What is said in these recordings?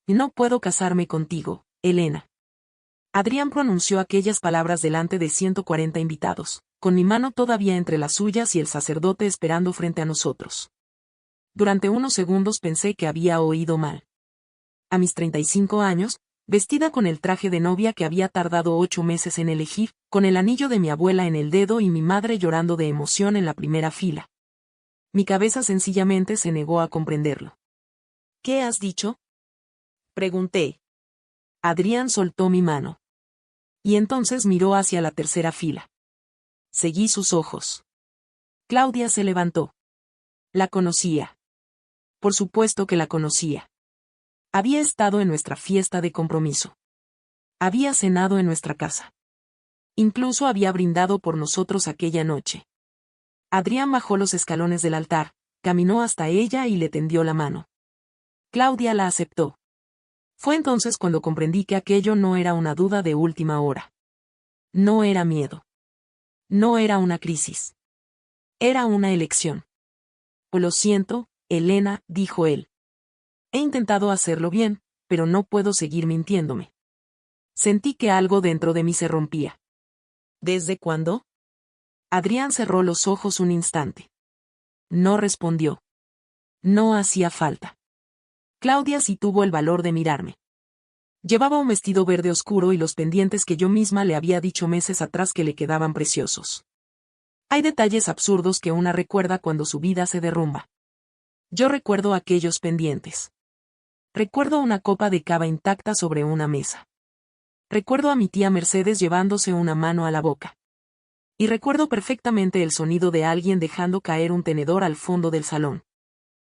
Y no puedo casarme contigo, Elena. Adrián pronunció aquellas palabras delante de 140 invitados, con mi mano todavía entre las suyas y el sacerdote esperando frente a nosotros. Durante unos segundos pensé que había oído mal. A mis 35 años, vestida con el traje de novia que había tardado 8 meses en elegir, con el anillo de mi abuela en el dedo y mi madre llorando de emoción en la primera fila. Mi cabeza sencillamente se negó a comprenderlo. ¿Qué has dicho?, pregunté. Adrián soltó mi mano. Y entonces miró hacia la tercera fila. Seguí sus ojos. Claudia se levantó. La conocía. Por supuesto que la conocía. Había estado en nuestra fiesta de compromiso. Había cenado en nuestra casa. Incluso había brindado por nosotros aquella noche. Adrián bajó los escalones del altar, caminó hasta ella y le tendió la mano. Claudia la aceptó. Fue entonces cuando comprendí que aquello no era una duda de última hora. No era miedo. No era una crisis. Era una elección. Lo siento, Elena, dijo él. He intentado hacerlo bien, pero no puedo seguir mintiéndome. Sentí que algo dentro de mí se rompía. ¿Desde cuándo? Adrián cerró los ojos un instante. No respondió. No hacía falta. Claudia sí tuvo el valor de mirarme. Llevaba un vestido verde oscuro y los pendientes que yo misma le había dicho meses atrás que le quedaban preciosos. Hay detalles absurdos que una recuerda cuando su vida se derrumba. Yo recuerdo aquellos pendientes. Recuerdo una copa de cava intacta sobre una mesa. Recuerdo a mi tía Mercedes llevándose una mano a la boca. Y recuerdo perfectamente el sonido de alguien dejando caer un tenedor al fondo del salón.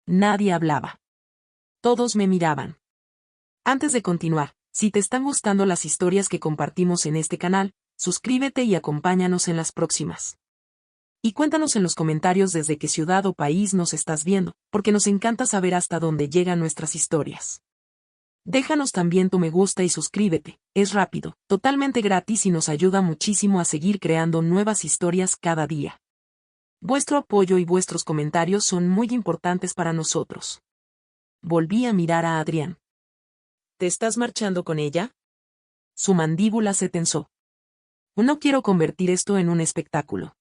Nadie hablaba. Todos me miraban. Antes de continuar, si te están gustando las historias que compartimos en este canal, suscríbete y acompáñanos en las próximas. Y cuéntanos en los comentarios desde qué ciudad o país nos estás viendo, porque nos encanta saber hasta dónde llegan nuestras historias. Déjanos también tu me gusta y suscríbete, es rápido, totalmente gratis y nos ayuda muchísimo a seguir creando nuevas historias cada día. Vuestro apoyo y vuestros comentarios son muy importantes para nosotros. Volví a mirar a Adrián. ¿Te estás marchando con ella? Su mandíbula se tensó. No quiero convertir esto en un espectáculo.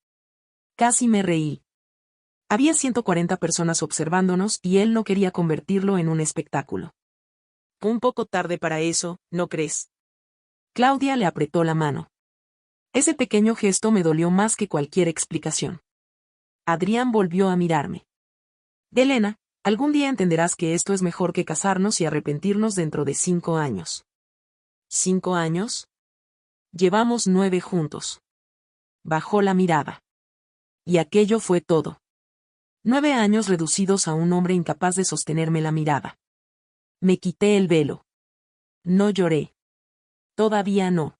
Casi me reí. Había 140 personas observándonos y él no quería convertirlo en un espectáculo. Un poco tarde para eso, ¿no crees? Claudia le apretó la mano. Ese pequeño gesto me dolió más que cualquier explicación. Adrián volvió a mirarme. Elena, algún día entenderás que esto es mejor que casarnos y arrepentirnos dentro de 5 años. ¿5 años? Llevamos 9 juntos. Bajó la mirada. Y aquello fue todo. 9 años reducidos a un hombre incapaz de sostenerme la mirada. Me quité el velo. No lloré. Todavía no.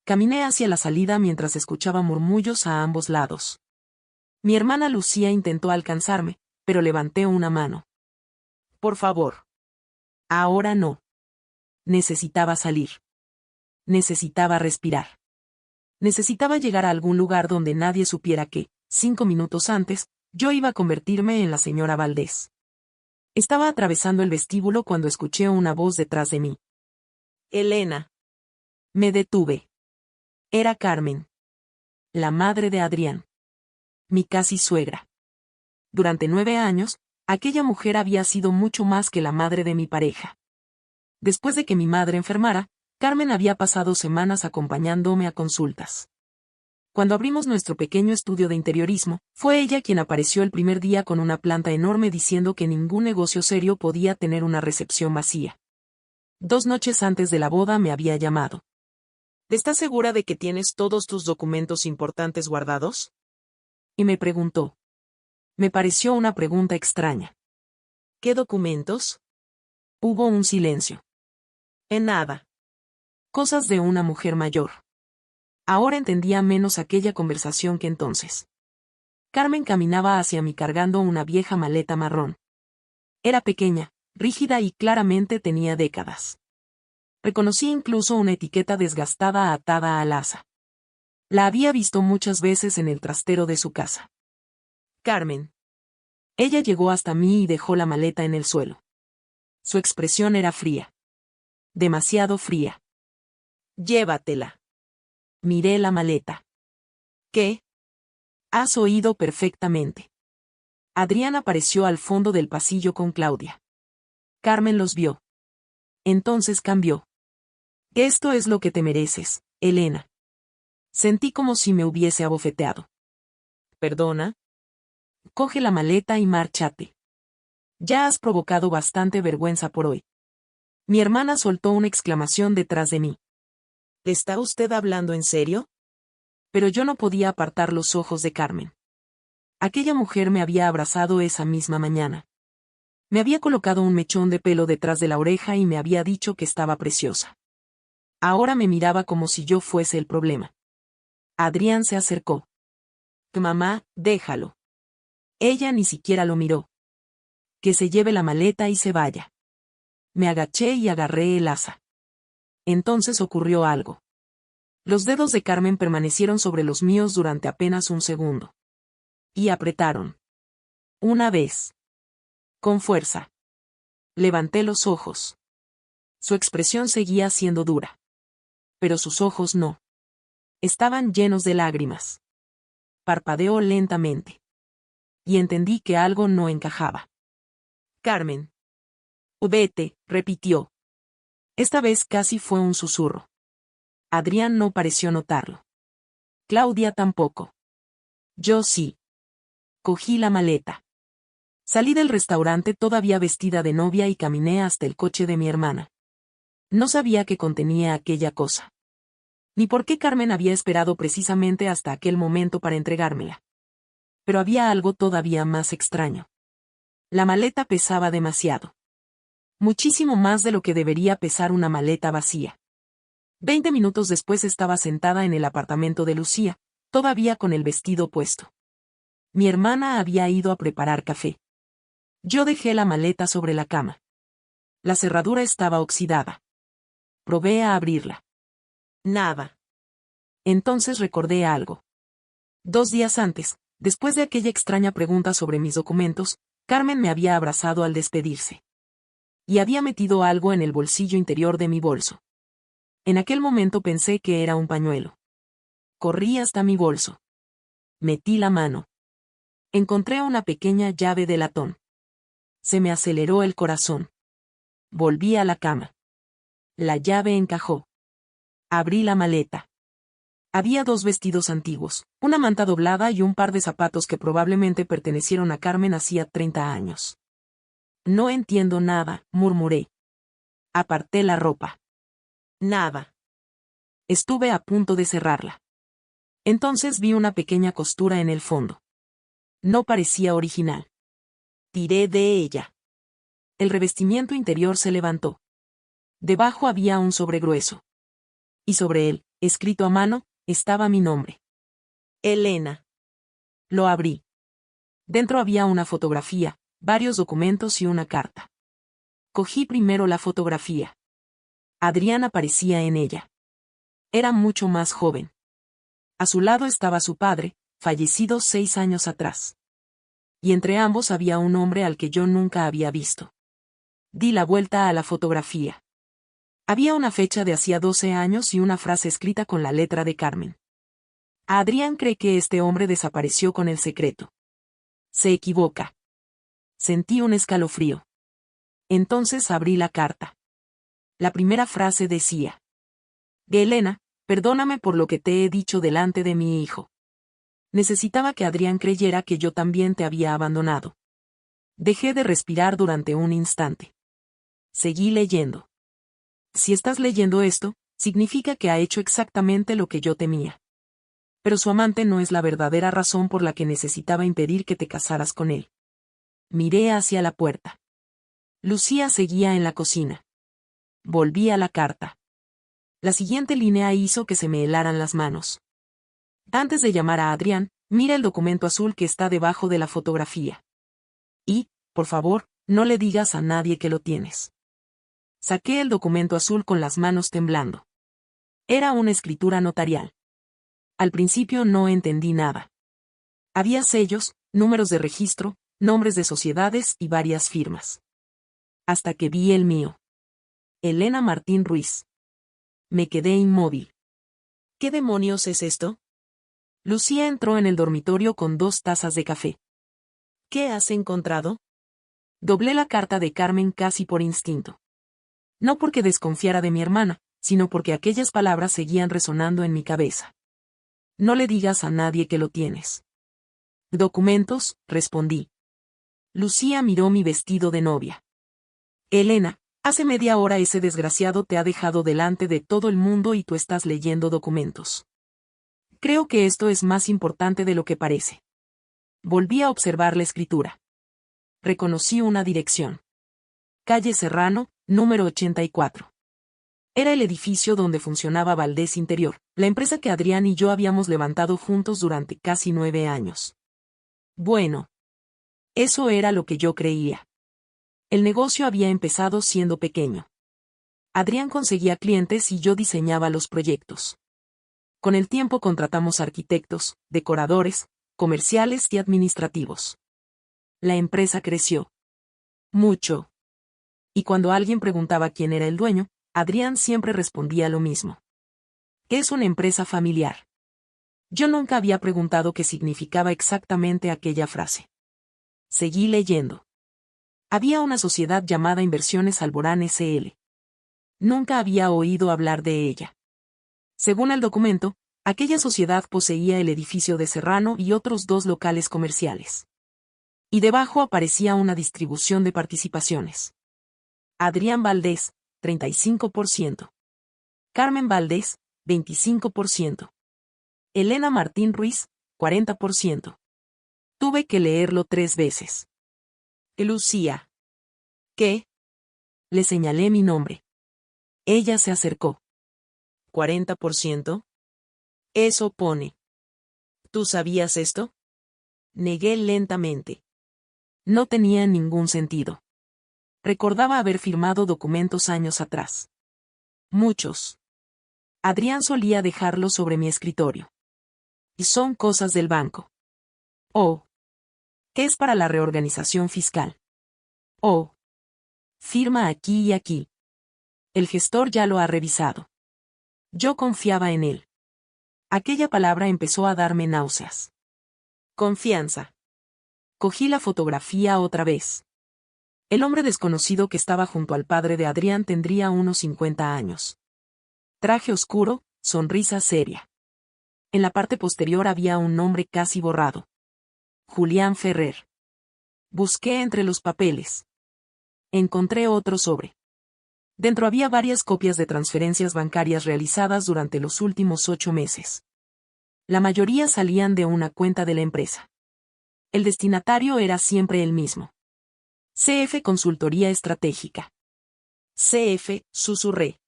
Caminé hacia la salida mientras escuchaba murmullos a ambos lados. Mi hermana Lucía intentó alcanzarme, pero levanté una mano. Por favor. Ahora no. Necesitaba salir. Necesitaba respirar. Necesitaba llegar a algún lugar donde nadie supiera que, 5 minutos antes, yo iba a convertirme en la señora Valdés. Estaba atravesando el vestíbulo cuando escuché una voz detrás de mí. Elena. Me detuve. Era Carmen. La madre de Adrián. Mi casi suegra. Durante 9 años, aquella mujer había sido mucho más que la madre de mi pareja. Después de que mi madre enfermara, Carmen había pasado semanas acompañándome a consultas. Cuando abrimos nuestro pequeño estudio de interiorismo, fue ella quien apareció el primer día con una planta enorme diciendo que ningún negocio serio podía tener una recepción vacía. 2 noches antes de la boda me había llamado. ¿Estás segura de que tienes todos tus documentos importantes guardados? Y me preguntó. Me pareció una pregunta extraña. ¿Qué documentos? Hubo un silencio. En nada. Cosas de una mujer mayor. Ahora entendía menos aquella conversación que entonces. Carmen caminaba hacia mí cargando una vieja maleta marrón. Era pequeña, rígida y claramente tenía décadas. Reconocí incluso una etiqueta desgastada atada al asa. La había visto muchas veces en el trastero de su casa. Carmen. Ella llegó hasta mí y dejó la maleta en el suelo. Su expresión era fría. demasiado fría. Llévatela. Miré la maleta. ¿Qué? Has oído perfectamente. Adrián apareció al fondo del pasillo con Claudia. Carmen los vio. Entonces cambió. Esto es lo que te mereces, Elena. Sentí como si me hubiese abofeteado. ¿Perdona? Coge la maleta y márchate. Ya has provocado bastante vergüenza por hoy. Mi hermana soltó una exclamación detrás de mí. ¿Está usted hablando en serio? Pero yo no podía apartar los ojos de Carmen. Aquella mujer me había abrazado esa misma mañana. Me había colocado un mechón de pelo detrás de la oreja y me había dicho que estaba preciosa. Ahora me miraba como si yo fuese el problema. Adrián se acercó. Mamá, déjalo. Ella ni siquiera lo miró. Que se lleve la maleta y se vaya. Me agaché y agarré el asa. Entonces ocurrió algo. Los dedos de Carmen permanecieron sobre los míos durante apenas un segundo. Y apretaron. Una vez. Con fuerza. Levanté los ojos. Su expresión seguía siendo dura. Pero sus ojos no. Estaban llenos de lágrimas. Parpadeó lentamente. Y entendí que algo no encajaba. Carmen. Vete, repitió. Esta vez casi fue un susurro. Adrián no pareció notarlo. Claudia tampoco. Yo sí. Cogí la maleta. Salí del restaurante todavía vestida de novia y caminé hasta el coche de mi hermana. No sabía qué contenía aquella cosa. Ni por qué Carmen había esperado precisamente hasta aquel momento para entregármela. Pero había algo todavía más extraño. La maleta pesaba demasiado. Muchísimo más de lo que debería pesar una maleta vacía. 20 minutos después estaba sentada en el apartamento de Lucía, todavía con el vestido puesto. Mi hermana había ido a preparar café. Yo dejé la maleta sobre la cama. La cerradura estaba oxidada. Probé a abrirla. Nada. Entonces recordé algo. 2 días antes, después de aquella extraña pregunta sobre mis documentos, Carmen me había abrazado al despedirse. Y había metido algo en el bolsillo interior de mi bolso. En aquel momento pensé que era un pañuelo. Corrí hasta mi bolso. Metí la mano. Encontré una pequeña llave de latón. Se me aceleró el corazón. Volví a la cama. La llave encajó. Abrí la maleta. Había 2 vestidos antiguos, una manta doblada y un par de zapatos que probablemente pertenecieron a Carmen hacía 30 años. No entiendo nada, murmuré. Aparté la ropa. Nada. Estuve a punto de cerrarla. Entonces vi una pequeña costura en el fondo. No parecía original. Tiré de ella. El revestimiento interior se levantó. Debajo había un sobre grueso. Y sobre él, escrito a mano, estaba mi nombre. Elena. Lo abrí. Dentro había una fotografía, varios documentos y una carta. Cogí primero la fotografía. Adrián aparecía en ella. Era mucho más joven. A su lado estaba su padre, fallecido 6 años atrás. Y entre ambos había un hombre al que yo nunca había visto. Di la vuelta a la fotografía. Había una fecha de hacía 12 años y una frase escrita con la letra de Carmen. Adrián cree que este hombre desapareció con el secreto. Se equivoca. Sentí un escalofrío. Entonces abrí la carta. La primera frase decía: Elena, perdóname por lo que te he dicho delante de mi hijo. Necesitaba que Adrián creyera que yo también te había abandonado. Dejé de respirar durante un instante. Seguí leyendo. Si estás leyendo esto, significa que ha hecho exactamente lo que yo temía. Pero su amante no es la verdadera razón por la que necesitaba impedir que te casaras con él. Miré hacia la puerta. Lucía seguía en la cocina. Volví a la carta. La siguiente línea hizo que se me helaran las manos. Antes de llamar a Adrián, mira el documento azul que está debajo de la fotografía. Y, por favor, no le digas a nadie que lo tienes. Saqué el documento azul con las manos temblando. Era una escritura notarial. Al principio no entendí nada. Había sellos, números de registro, nombres de sociedades y varias firmas. Hasta que vi el mío. Elena Martín Ruiz. Me quedé inmóvil. ¿Qué demonios es esto? Lucía entró en el dormitorio con 2 tazas de café. ¿Qué has encontrado? Doblé la carta de Carmen casi por instinto. No porque desconfiara de mi hermana, sino porque aquellas palabras seguían resonando en mi cabeza. No le digas a nadie que lo tienes. Documentos, respondí. Lucía miró mi vestido de novia. Elena, hace media hora ese desgraciado te ha dejado delante de todo el mundo y tú estás leyendo documentos. Creo que esto es más importante de lo que parece. Volví a observar la escritura. Reconocí una dirección. Calle Serrano, número 84. Era el edificio donde funcionaba Valdés Interior, la empresa que Adrián y yo habíamos levantado juntos durante casi 9 años. Bueno. Eso era lo que yo creía. El negocio había empezado siendo pequeño. Adrián conseguía clientes y yo diseñaba los proyectos. Con el tiempo contratamos arquitectos, decoradores, comerciales y administrativos. La empresa creció. Mucho. Y cuando alguien preguntaba quién era el dueño, Adrián siempre respondía lo mismo. Es una empresa familiar. Yo nunca había preguntado qué significaba exactamente aquella frase. Seguí leyendo. Había una sociedad llamada Inversiones Alborán S.L. Nunca había oído hablar de ella. Según el documento, aquella sociedad poseía el edificio de Serrano y otros 2 locales comerciales. Y debajo aparecía una distribución de participaciones. Adrián Valdés, 35%. Carmen Valdés, 25%. Elena Martín Ruiz, 40%. Tuve que leerlo 3 veces. Lucía. ¿Qué? Le señalé mi nombre. Ella se acercó. ¿40%? Eso pone. ¿Tú sabías esto? Negué lentamente. No tenía ningún sentido. Recordaba haber firmado documentos años atrás. Muchos. Adrián solía dejarlos sobre mi escritorio. Y son cosas del banco. Oh. ¿Qué es para la reorganización fiscal? Oh. Firma aquí y aquí. El gestor ya lo ha revisado. Yo confiaba en él. Aquella palabra empezó a darme náuseas. Confianza. Cogí la fotografía otra vez. El hombre desconocido que estaba junto al padre de Adrián tendría unos 50 años. Traje oscuro, sonrisa seria. En la parte posterior había un nombre casi borrado. Julián Ferrer. Busqué entre los papeles. Encontré otro sobre. Dentro había varias copias de transferencias bancarias realizadas durante los últimos 8 meses. La mayoría salían de una cuenta de la empresa. El destinatario era siempre el mismo. CF Consultoría Estratégica. CF, susurré.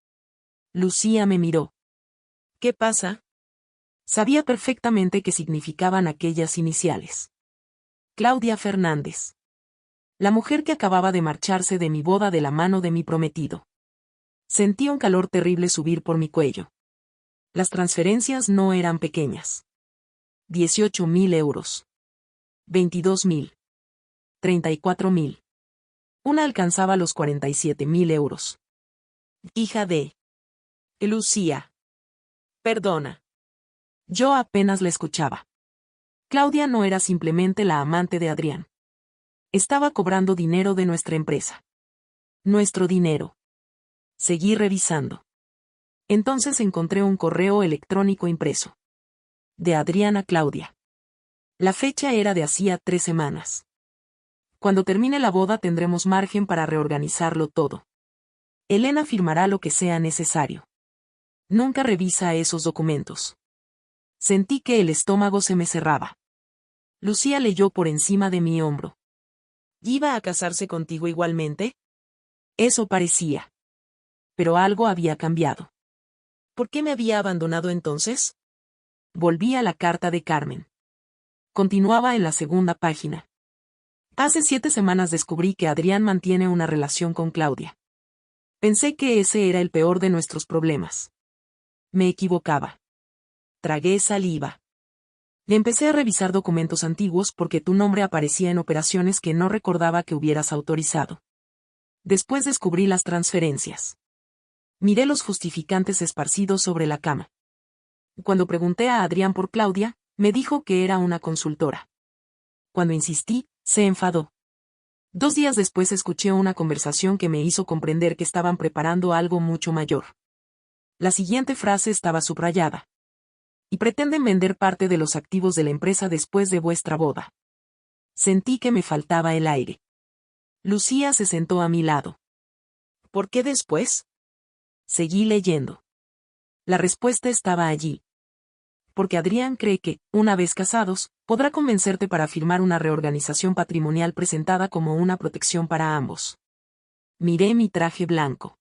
Lucía me miró. ¿Qué pasa? Sabía perfectamente qué significaban aquellas iniciales. Claudia Fernández. La mujer que acababa de marcharse de mi boda de la mano de mi prometido. Sentí un calor terrible subir por mi cuello. Las transferencias no eran pequeñas. 18.000 euros. 22.000. 34.000. Una alcanzaba los 47.000 euros. Hija de Lucía. Perdona. Yo apenas la escuchaba. Claudia no era simplemente la amante de Adrián. Estaba cobrando dinero de nuestra empresa. Nuestro dinero. Seguí revisando. Entonces encontré un correo electrónico impreso. De Adrián a Claudia. La fecha era de hacía 3 semanas. Cuando termine la boda tendremos margen para reorganizarlo todo. Elena firmará lo que sea necesario. Nunca revisa esos documentos. Sentí que el estómago se me cerraba. Lucía leyó por encima de mi hombro. ¿Iba a casarse contigo igualmente? Eso parecía. Pero algo había cambiado. ¿Por qué me había abandonado entonces? Volví a la carta de Carmen. Continuaba en la segunda página. Hace 7 semanas descubrí que Adrián mantiene una relación con Claudia. Pensé que ese era el peor de nuestros problemas. Me equivocaba. Tragué saliva. Le empecé a revisar documentos antiguos porque tu nombre aparecía en operaciones que no recordaba que hubieras autorizado. Después descubrí las transferencias. Miré los justificantes esparcidos sobre la cama. Cuando pregunté a Adrián por Claudia, me dijo que era una consultora. Cuando insistí, se enfadó. 2 días después escuché una conversación que me hizo comprender que estaban preparando algo mucho mayor. La siguiente frase estaba subrayada. Y pretenden vender parte de los activos de la empresa después de vuestra boda. Sentí que me faltaba el aire. Lucía se sentó a mi lado. ¿Por qué después? Seguí leyendo. La respuesta estaba allí. Porque Adrián cree que, una vez casados, podrá convencerte para firmar una reorganización patrimonial presentada como una protección para ambos. Miré mi traje blanco.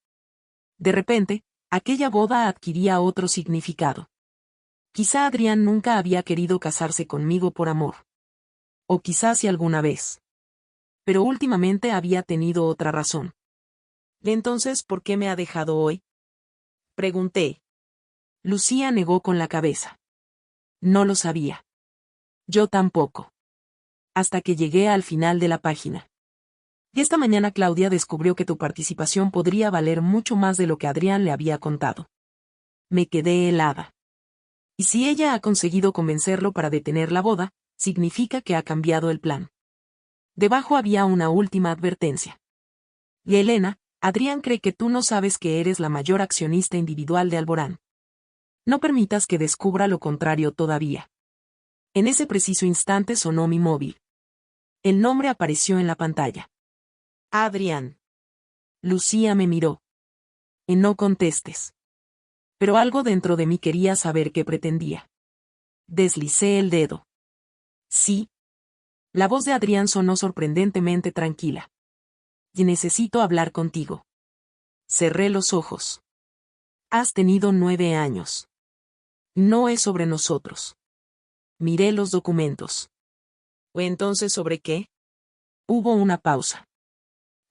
De repente, aquella boda adquiría otro significado. Quizá Adrián nunca había querido casarse conmigo por amor. O quizá si alguna vez. Pero últimamente había tenido otra razón. ¿Entonces por qué me ha dejado hoy? Pregunté. Lucía negó con la cabeza. No lo sabía. Yo tampoco. Hasta que llegué al final de la página. Y esta mañana Claudia descubrió que tu participación podría valer mucho más de lo que Adrián le había contado. Me quedé helada. Y si ella ha conseguido convencerlo para detener la boda, significa que ha cambiado el plan. Debajo había una última advertencia. Y Elena, Adrián cree que tú no sabes que eres la mayor accionista individual de Alborán. No permitas que descubra lo contrario todavía. En ese preciso instante sonó mi móvil. El nombre apareció en la pantalla. Adrián. Lucía me miró. No contestes. Pero algo dentro de mí quería saber qué pretendía. Deslicé el dedo. Sí. La voz de Adrián sonó sorprendentemente tranquila. Y necesito hablar contigo. Cerré los ojos. Has tenido 9 años. No es sobre nosotros. Miré los documentos. ¿O entonces sobre qué? Hubo una pausa.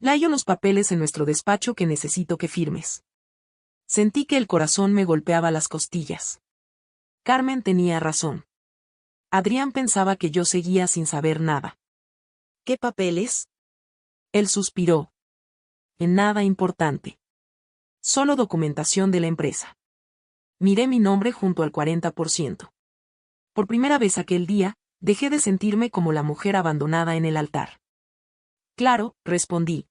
Hay unos papeles en nuestro despacho que necesito que firmes. Sentí que el corazón me golpeaba las costillas. Carmen tenía razón. Adrián pensaba que yo seguía sin saber nada. ¿Qué papeles? Él suspiró. En nada importante. Solo documentación de la empresa. Miré mi nombre junto al 40%. Por primera vez aquel día, dejé de sentirme como la mujer abandonada en el altar. Claro, respondí.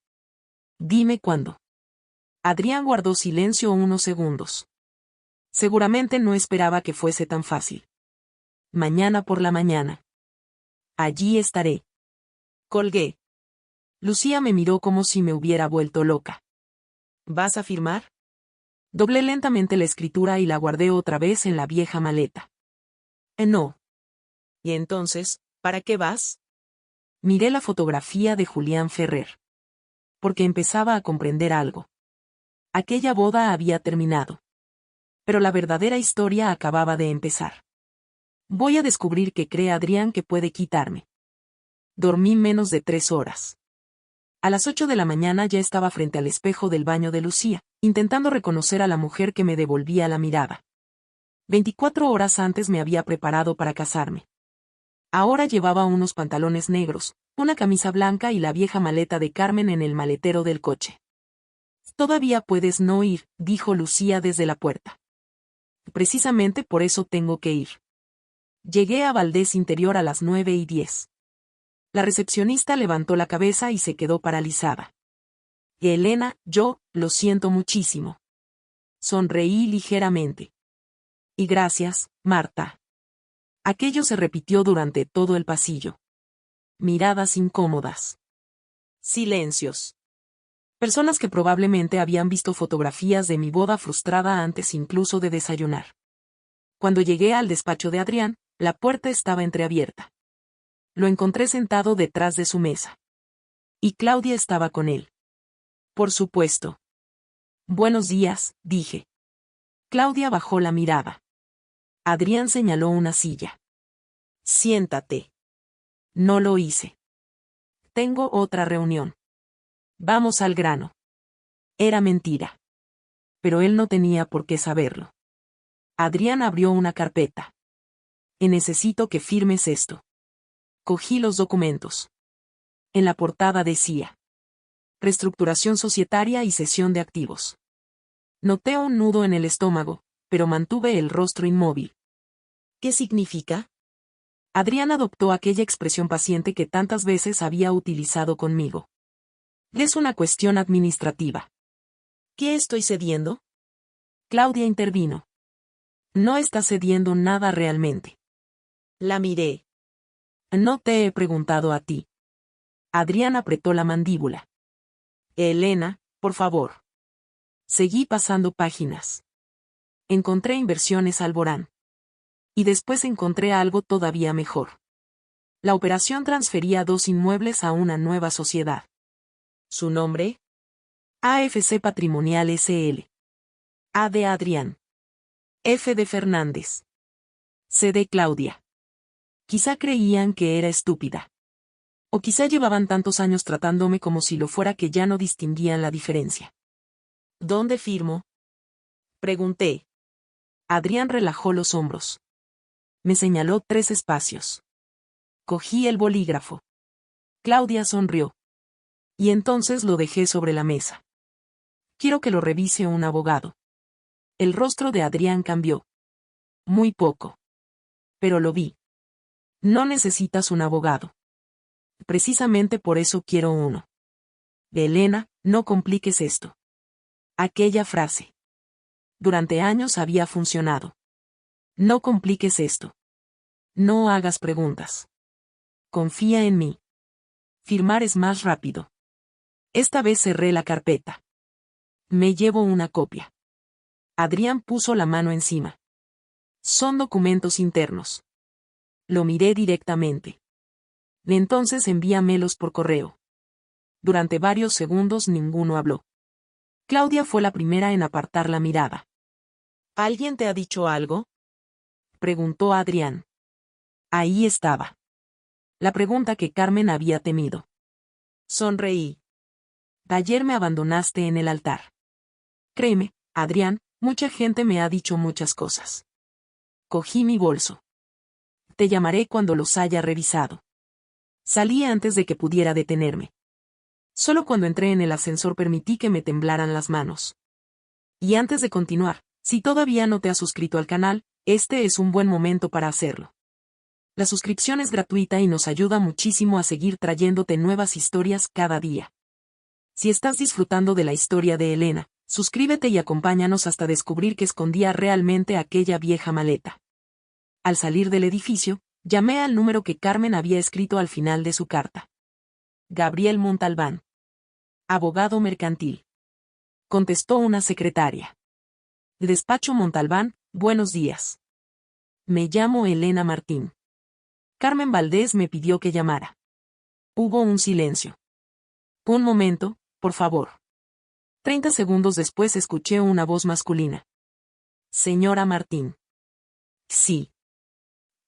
Dime cuándo. Adrián guardó silencio unos segundos. Seguramente no esperaba que fuese tan fácil. Mañana por la mañana. Allí estaré. Colgué. Lucía me miró como si me hubiera vuelto loca. ¿Vas a firmar? Doblé lentamente la escritura y la guardé otra vez en la vieja maleta. No. ¿Y entonces, para qué vas? Miré la fotografía de Julián Ferrer. Porque empezaba a comprender algo. Aquella boda había terminado. Pero la verdadera historia acababa de empezar. Voy a descubrir qué cree Adrián que puede quitarme. Dormí menos de 3 horas. A las 8 de la mañana ya estaba frente al espejo del baño de Lucía, intentando reconocer a la mujer que me devolvía la mirada. 24 horas antes me había preparado para casarme. Ahora llevaba unos pantalones negros, una camisa blanca y la vieja maleta de Carmen en el maletero del coche. Todavía puedes no ir, dijo Lucía desde la puerta. Precisamente por eso tengo que ir. Llegué a Valdés Interior a las 9:10. La recepcionista levantó la cabeza y se quedó paralizada. Y Elena, yo, lo siento muchísimo. Sonreí ligeramente. Y gracias, Marta. Aquello se repitió durante todo el pasillo. Miradas incómodas. Silencios. Personas que probablemente habían visto fotografías de mi boda frustrada antes incluso de desayunar. Cuando llegué al despacho de Adrián, la puerta estaba entreabierta. Lo encontré sentado detrás de su mesa. Y Claudia estaba con él. Por supuesto. Buenos días, dije. Claudia bajó la mirada. Adrián señaló una silla. Siéntate. No lo hice. Tengo otra reunión. Vamos al grano. Era mentira. Pero él no tenía por qué saberlo. Adrián abrió una carpeta. Necesito que firmes esto. Cogí los documentos. En la portada decía: reestructuración societaria y cesión de activos. Noté un nudo en el estómago, pero mantuve el rostro inmóvil. ¿Qué significa? Adrián adoptó aquella expresión paciente que tantas veces había utilizado conmigo. Es una cuestión administrativa. ¿Qué estoy cediendo? Claudia intervino. No estás cediendo nada realmente. La miré. No te he preguntado a ti. Adrián apretó la mandíbula. Elena, por favor. Seguí pasando páginas. Encontré Inversiones Alborán. Y después encontré algo todavía mejor. La operación transfería 2 inmuebles a una nueva sociedad. ¿Su nombre? AFC Patrimonial SL. A de Adrián. F de Fernández. C de Claudia. Quizá creían que era estúpida. O quizá llevaban tantos años tratándome como si lo fuera que ya no distinguían la diferencia. ¿Dónde firmo? Pregunté. Adrián relajó los hombros. Me señaló 3 espacios. Cogí el bolígrafo. Claudia sonrió. Y entonces lo dejé sobre la mesa. Quiero que lo revise un abogado. El rostro de Adrián cambió. Muy poco. Pero lo vi. No necesitas un abogado. Precisamente por eso quiero uno. Elena, no compliques esto. Aquella frase. Durante años había funcionado. No compliques esto. No hagas preguntas. Confía en mí. Firmar es más rápido. Esta vez cerré la carpeta. Me llevo una copia. Adrián puso la mano encima. Son documentos internos. Lo miré directamente. Entonces envíamelos por correo. Durante varios segundos ninguno habló. Claudia fue la primera en apartar la mirada. ¿Alguien te ha dicho algo? Preguntó Adrián. Ahí estaba. La pregunta que Carmen había temido. Sonreí. Ayer me abandonaste en el altar. Créeme, Adrián, mucha gente me ha dicho muchas cosas. Cogí mi bolso. Te llamaré cuando los haya revisado. Salí antes de que pudiera detenerme. Solo cuando entré en el ascensor permití que me temblaran las manos. Y antes de continuar, si todavía no te has suscrito al canal, este es un buen momento para hacerlo. La suscripción es gratuita y nos ayuda muchísimo a seguir trayéndote nuevas historias cada día. Si estás disfrutando de la historia de Elena, suscríbete y acompáñanos hasta descubrir que escondía realmente aquella vieja maleta. Al salir del edificio, llamé al número que Carmen había escrito al final de su carta. Gabriel Montalbán. Abogado mercantil. Contestó una secretaria. Despacho Montalbán, buenos días. Me llamo Elena Martín. Carmen Valdés me pidió que llamara. Hubo un silencio. Un momento, por favor. 30 segundos después escuché una voz masculina. Señora Martín. Sí.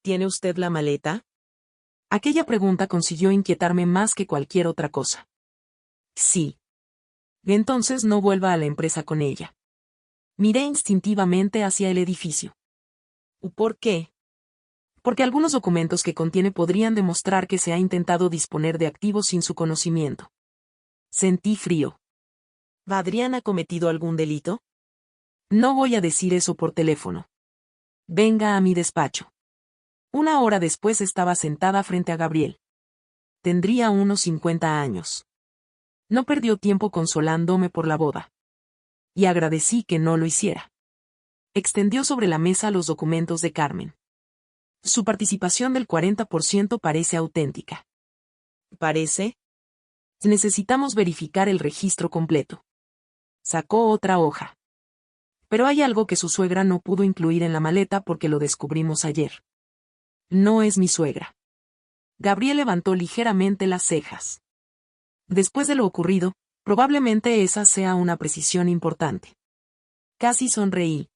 ¿Tiene usted la maleta? Aquella pregunta consiguió inquietarme más que cualquier otra cosa. Sí. Entonces no vuelva a la empresa con ella. Miré instintivamente hacia el edificio. ¿Por qué? Porque algunos documentos que contiene podrían demostrar que se ha intentado disponer de activos sin su conocimiento. Sentí frío. ¿Adrián ha cometido algún delito? No voy a decir eso por teléfono. Venga a mi despacho. Una hora después estaba sentada frente a Gabriel. Tendría unos 50 años. No perdió tiempo consolándome por la boda. Y agradecí que no lo hiciera. Extendió sobre la mesa los documentos de Carmen. Su participación del 40% parece auténtica. ¿Parece? Necesitamos verificar el registro completo. Sacó otra hoja. Pero hay algo que su suegra no pudo incluir en la maleta porque lo descubrimos ayer. No es mi suegra. Gabriel levantó ligeramente las cejas. Después de lo ocurrido, probablemente esa sea una precisión importante. Casi sonreí.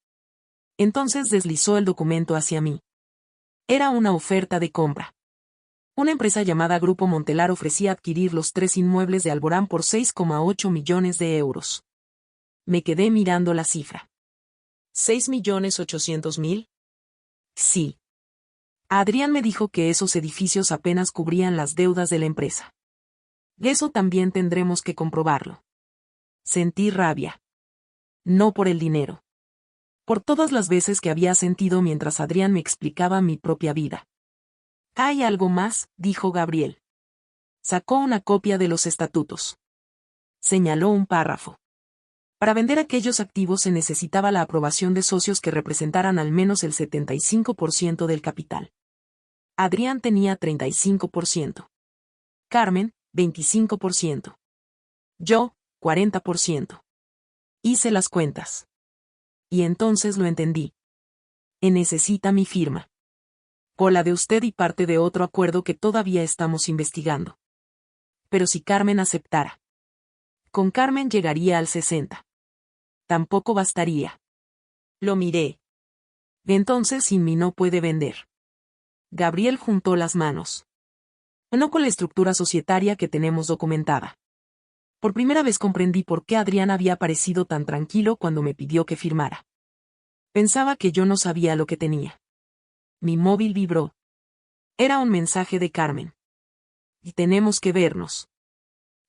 Entonces deslizó el documento hacia mí. Era una oferta de compra. Una empresa llamada Grupo Montelar ofrecía adquirir los 3 inmuebles de Alborán por 6,8 millones de euros. Me quedé mirando la cifra. ¿6.800.000? Sí. Adrián me dijo que esos edificios apenas cubrían las deudas de la empresa. Eso también tendremos que comprobarlo. Sentí rabia. No por el dinero. Por todas las veces que había sentido mientras Adrián me explicaba mi propia vida. «Hay algo más», dijo Gabriel. Sacó una copia de los estatutos. Señaló un párrafo. Para vender aquellos activos se necesitaba la aprobación de socios que representaran al menos el 75% del capital. Adrián tenía 35%. Carmen, 25%. Yo, 40%. Hice las cuentas. Y entonces lo entendí. Necesita mi firma. O la de usted y parte de otro acuerdo que todavía estamos investigando. Pero si Carmen aceptara. Con Carmen llegaría al 60. Tampoco bastaría. Lo miré. Entonces sin mí no puede vender. Gabriel juntó las manos. No con la estructura societaria que tenemos documentada. Por primera vez comprendí por qué Adrián había parecido tan tranquilo cuando me pidió que firmara. Pensaba que yo no sabía lo que tenía. Mi móvil vibró. Era un mensaje de Carmen. Y tenemos que vernos.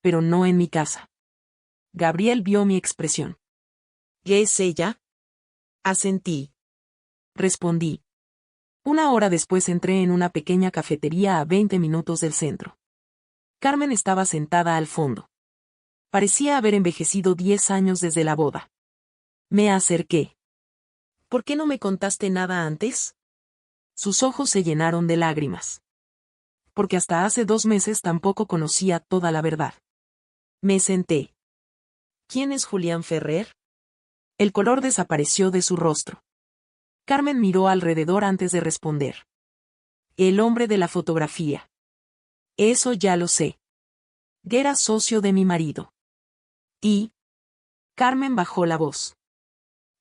Pero no en mi casa. Gabriel vio mi expresión. ¿Qué es ella? Asentí. Respondí. Una hora después entré en una pequeña cafetería a 20 minutos del centro. Carmen estaba sentada al fondo. Parecía haber envejecido 10 años desde la boda. Me acerqué. ¿Por qué no me contaste nada antes? Sus ojos se llenaron de lágrimas. Porque hasta hace 2 meses tampoco conocía toda la verdad. Me senté. ¿Quién es Julián Ferrer? El color desapareció de su rostro. Carmen miró alrededor antes de responder. El hombre de la fotografía. Eso ya lo sé. Era socio de mi marido. Y... Carmen bajó la voz.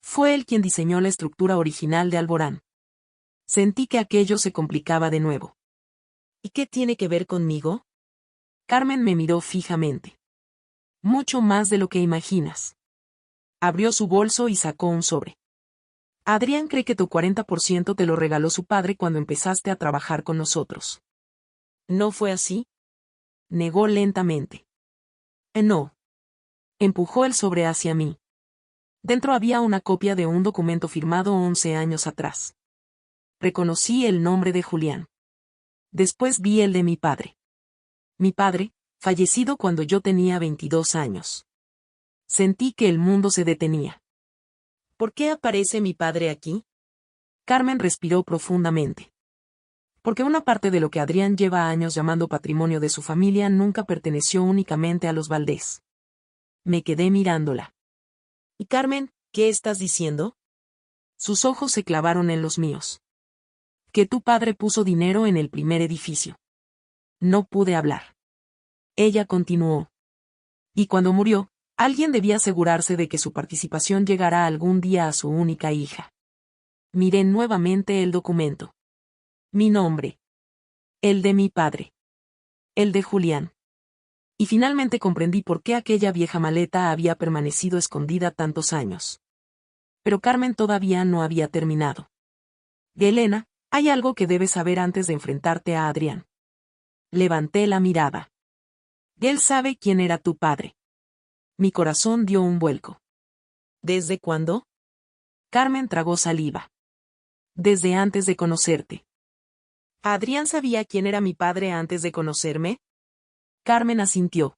Fue él quien diseñó la estructura original de Alborán. Sentí que aquello se complicaba de nuevo. ¿Y qué tiene que ver conmigo? Carmen me miró fijamente. Mucho más de lo que imaginas. Abrió su bolso y sacó un sobre. Adrián cree que tu 40% te lo regaló su padre cuando empezaste a trabajar con nosotros. ¿No fue así? Negó lentamente. No. Empujó el sobre hacia mí. Dentro había una copia de un documento firmado 11 años atrás. Reconocí el nombre de Julián. Después vi el de mi padre. Mi padre, fallecido cuando yo tenía 22 años. Sentí que el mundo se detenía. ¿Por qué aparece mi padre aquí? Carmen respiró profundamente. Porque una parte de lo que Adrián lleva años llamando patrimonio de su familia nunca perteneció únicamente a los Valdés. Me quedé mirándola. ¿Y Carmen, qué estás diciendo? Sus ojos se clavaron en los míos. Que tu padre puso dinero en el primer edificio. No pude hablar. Ella continuó. Y cuando murió, alguien debía asegurarse de que su participación llegara algún día a su única hija. Miré nuevamente el documento. Mi nombre. El de mi padre. El de Julián. Y finalmente comprendí por qué aquella vieja maleta había permanecido escondida tantos años. Pero Carmen todavía no había terminado. Elena, hay algo que debes saber antes de enfrentarte a Adrián. Levanté la mirada. Él sabe quién era tu padre. Mi corazón dio un vuelco. ¿Desde cuándo? Carmen tragó saliva. Desde antes de conocerte. ¿Adrián sabía quién era mi padre antes de conocerme? Carmen asintió.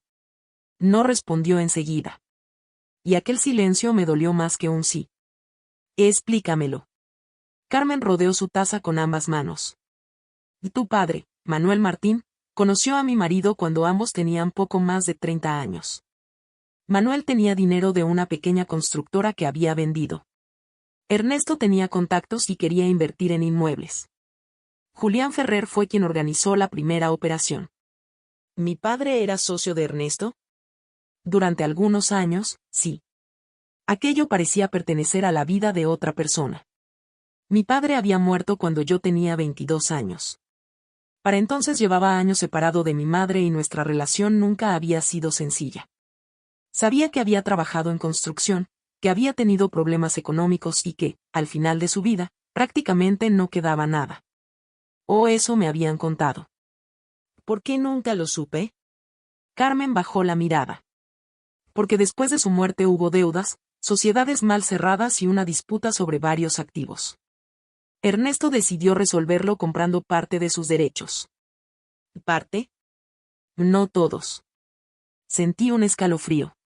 No respondió enseguida. Y aquel silencio me dolió más que un sí. Explícamelo. Carmen rodeó su taza con ambas manos. Tu padre, Manuel Martín, conoció a mi marido cuando ambos tenían poco más de 30 años. Manuel tenía dinero de una pequeña constructora que había vendido. Ernesto tenía contactos y quería invertir en inmuebles. Julián Ferrer fue quien organizó la primera operación. ¿Mi padre era socio de Ernesto? Durante algunos años, sí. Aquello parecía pertenecer a la vida de otra persona. Mi padre había muerto cuando yo tenía 22 años. Para entonces llevaba años separado de mi madre y nuestra relación nunca había sido sencilla. Sabía que había trabajado en construcción, que había tenido problemas económicos y que, al final de su vida, prácticamente no quedaba nada. O eso me habían contado. ¿Por qué nunca lo supe? Carmen bajó la mirada. Porque después de su muerte hubo deudas, sociedades mal cerradas y una disputa sobre varios activos. Ernesto decidió resolverlo comprando parte de sus derechos. ¿Parte? No todos. Sentí un escalofrío.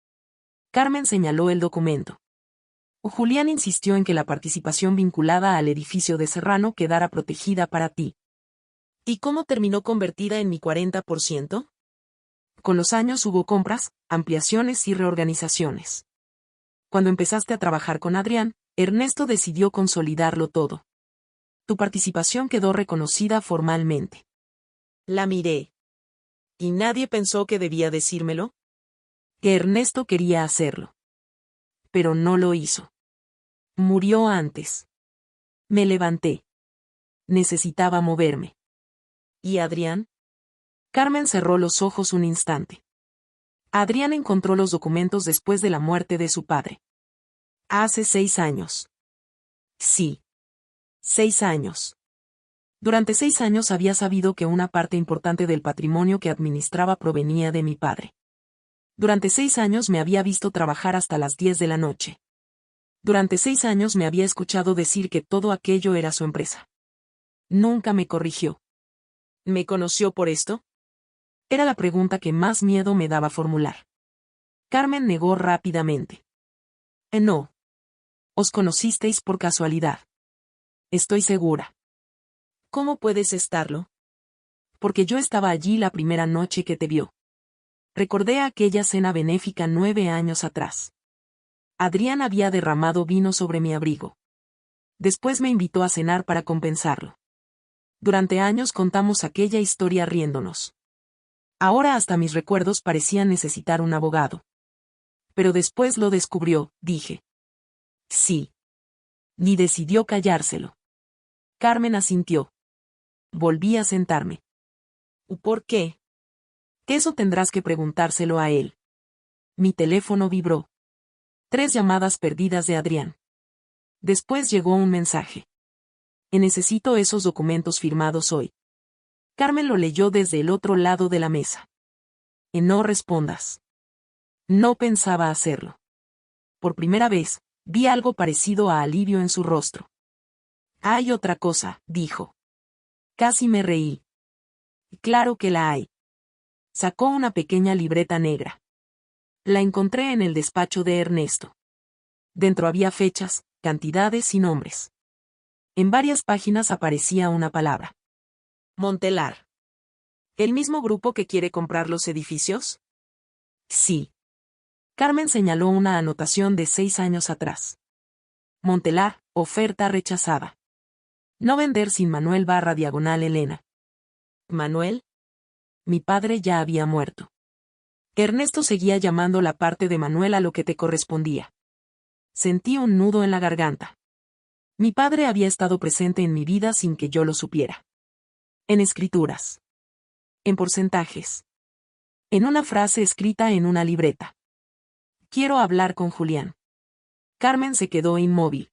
Carmen señaló el documento. Julián insistió en que la participación vinculada al edificio de Serrano quedara protegida para ti. ¿Y cómo terminó convertida en mi 40%? Con los años hubo compras, ampliaciones y reorganizaciones. Cuando empezaste a trabajar con Adrián, Ernesto decidió consolidarlo todo. Tu participación quedó reconocida formalmente. La miré. ¿Y nadie pensó que debía decírmelo? Que Ernesto quería hacerlo. Pero no lo hizo. Murió antes. Me levanté. Necesitaba moverme. ¿Y Adrián? Carmen cerró los ojos un instante. Adrián encontró los documentos después de la muerte de su padre. Hace 6 años. Sí. 6 años. Durante 6 años había sabido que una parte importante del patrimonio que administraba provenía de mi padre. Durante 6 años me había visto trabajar hasta las 10 de la noche. Durante 6 años me había escuchado decir que todo aquello era su empresa. Nunca me corrigió. ¿Me conoció por esto? Era la pregunta que más miedo me daba formular. Carmen negó rápidamente. No. Os conocisteis por casualidad. Estoy segura. ¿Cómo puedes estarlo? Porque yo estaba allí la primera noche que te vio. Recordé aquella cena benéfica 9 años atrás. Adrián había derramado vino sobre mi abrigo. Después me invitó a cenar para compensarlo. Durante años contamos aquella historia riéndonos. Ahora hasta mis recuerdos parecían necesitar un abogado. Pero después lo descubrió, dije. Sí. Ni decidió callárselo. Carmen asintió. Volví a sentarme. ¿Por qué? Eso tendrás que preguntárselo a él. Mi teléfono vibró. 3 llamadas perdidas de Adrián. Después llegó un mensaje. Necesito esos documentos firmados hoy. Carmen lo leyó desde el otro lado de la mesa. No respondas. No pensaba hacerlo. Por primera vez, vi algo parecido a alivio en su rostro. Hay otra cosa, dijo. Casi me reí. Claro que la hay. Sacó una pequeña libreta negra. La encontré en el despacho de Ernesto. Dentro había fechas, cantidades y nombres. En varias páginas aparecía una palabra. Montelar. ¿El mismo grupo que quiere comprar los edificios? Sí. Carmen señaló una anotación de 6 años atrás. Montelar, oferta rechazada. No vender sin Manuel /diagonal Elena. ¿Manuel? Mi padre ya había muerto. Ernesto seguía llamando la parte de Manuel a lo que te correspondía. Sentí un nudo en la garganta. Mi padre había estado presente en mi vida sin que yo lo supiera. En escrituras. En porcentajes. En una frase escrita en una libreta. Quiero hablar con Julián. Carmen se quedó inmóvil.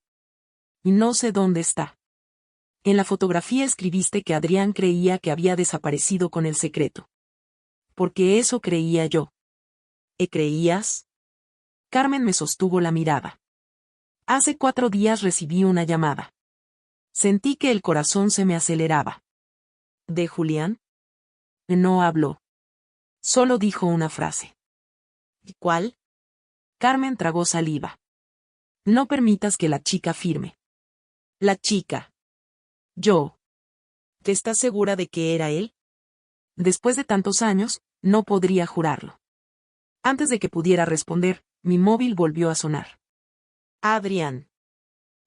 No sé dónde está. En la fotografía escribiste que Adrián creía que había desaparecido con el secreto. Porque eso creía yo. ¿Creías? Carmen me sostuvo la mirada. Hace 4 días recibí una llamada. Sentí que el corazón se me aceleraba. ¿De Julián? No habló. Solo dijo una frase. ¿Cuál? Carmen tragó saliva. No permitas que la chica firme. La chica. Yo. ¿Te estás segura de que era él? Después de tantos años, no podría jurarlo. Antes de que pudiera responder, mi móvil volvió a sonar. Adrián.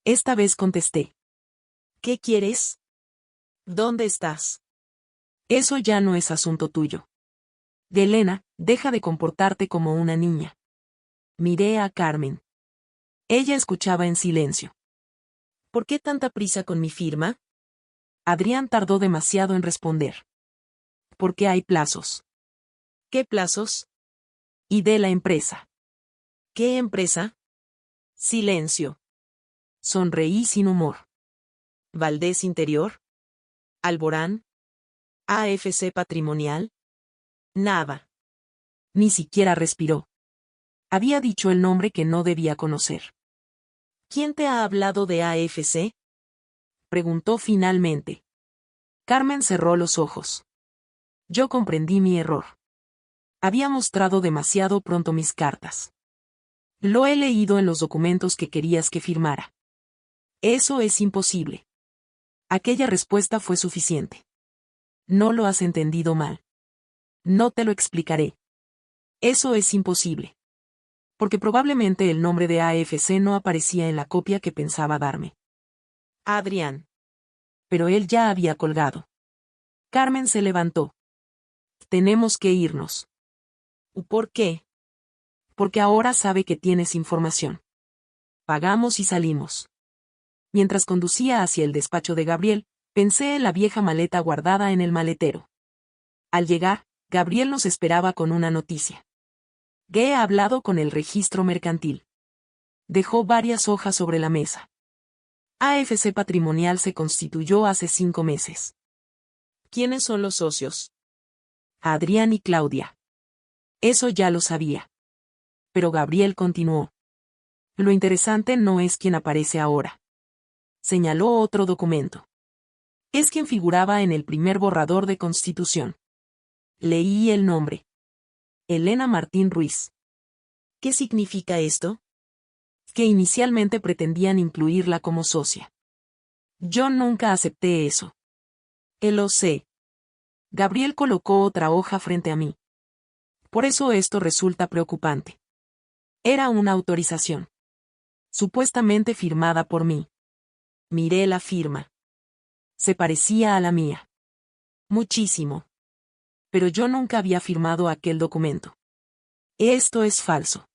Esta vez contesté. ¿Qué quieres? ¿Dónde estás? Eso ya no es asunto tuyo. Elena, deja de comportarte como una niña. Miré a Carmen. Ella escuchaba en silencio. ¿Por qué tanta prisa con mi firma? Adrián tardó demasiado en responder. Porque hay plazos. ¿Qué plazos? Y de la empresa. ¿Qué empresa? Silencio. Sonreí sin humor. ¿Valdés Interior? ¿Alborán? ¿AFC Patrimonial? Nada. Ni siquiera respiró. Había dicho el nombre que no debía conocer. ¿Quién te ha hablado de AFC? Preguntó finalmente. Carmen cerró los ojos. Yo comprendí mi error. Había mostrado demasiado pronto mis cartas. Lo he leído en los documentos que querías que firmara. Eso es imposible. Aquella respuesta fue suficiente. No lo has entendido mal. No te lo explicaré. Eso es imposible. Porque probablemente el nombre de AFC no aparecía en la copia que pensaba darme. Adrián. Pero él ya había colgado. Carmen se levantó. Tenemos que irnos. ¿Por qué? Porque ahora sabe que tienes información. Pagamos y salimos. Mientras conducía hacia el despacho de Gabriel, pensé en la vieja maleta guardada en el maletero. Al llegar, Gabriel nos esperaba con una noticia. He hablado con el registro mercantil. Dejó varias hojas sobre la mesa. AFC Patrimonial se constituyó hace 5 meses. ¿Quiénes son los socios? Adrián y Claudia. Eso ya lo sabía. Pero Gabriel continuó. Lo interesante no es quién aparece ahora. Señaló otro documento. Es quien figuraba en el primer borrador de constitución. Leí el nombre. Elena Martín Ruiz. ¿Qué significa esto? Que inicialmente pretendían incluirla como socia. Yo nunca acepté eso. Lo sé. Gabriel colocó otra hoja frente a mí. Por eso esto resulta preocupante. Era una autorización. Supuestamente firmada por mí. Miré la firma. Se parecía a la mía. Muchísimo. Pero yo nunca había firmado aquel documento. Esto es falso.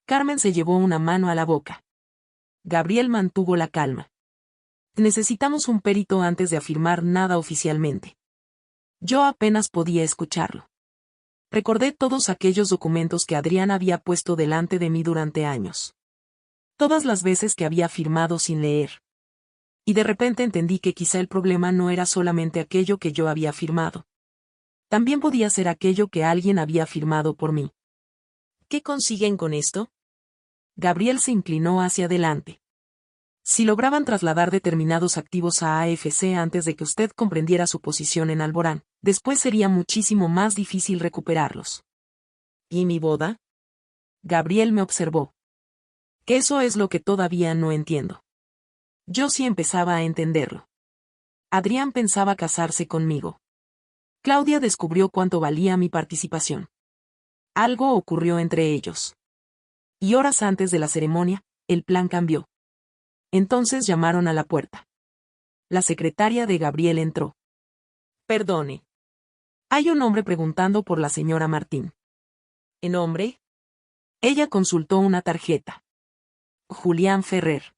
Carmen se llevó una mano a la boca. Gabriel mantuvo la calma. Necesitamos un perito antes de afirmar nada oficialmente. Yo apenas podía escucharlo. Recordé todos aquellos documentos que Adrián había puesto delante de mí durante años. Todas las veces que había firmado sin leer. Y de repente entendí que quizá el problema no era solamente aquello que yo había firmado. También podía ser aquello que alguien había firmado por mí. ¿Qué consiguen con esto? Gabriel se inclinó hacia adelante. Si lograban trasladar determinados activos a AFC antes de que usted comprendiera su posición en Alborán, después sería muchísimo más difícil recuperarlos. ¿Y mi boda? Gabriel me observó. Que eso es lo que todavía no entiendo. Yo sí empezaba a entenderlo. Adrián pensaba casarse conmigo. Claudia descubrió cuánto valía mi participación. Algo ocurrió entre ellos. Y horas antes de la ceremonia, el plan cambió. Entonces llamaron a la puerta. La secretaria de Gabriel entró. Perdone. Hay un hombre preguntando por la señora Martín. ¿En hombre? Ella consultó una tarjeta. Julián Ferrer.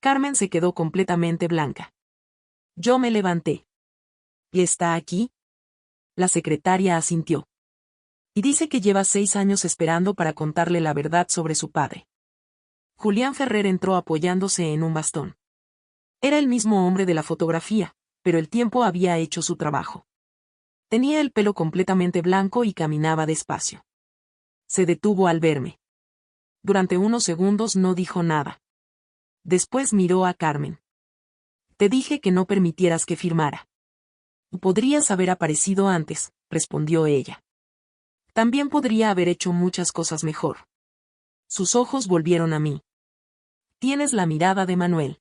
Carmen se quedó completamente blanca. Yo me levanté. ¿Y está aquí? La secretaria asintió. Y dice que lleva 6 años esperando para contarle la verdad sobre su padre. Julián Ferrer entró apoyándose en un bastón. Era el mismo hombre de la fotografía, pero el tiempo había hecho su trabajo. Tenía el pelo completamente blanco y caminaba despacio. Se detuvo al verme. Durante unos segundos no dijo nada. Después miró a Carmen. Te dije que no permitieras que firmara. Podrías haber aparecido antes, respondió ella. También podría haber hecho muchas cosas mejor. Sus ojos volvieron a mí. Tienes la mirada de Manuel.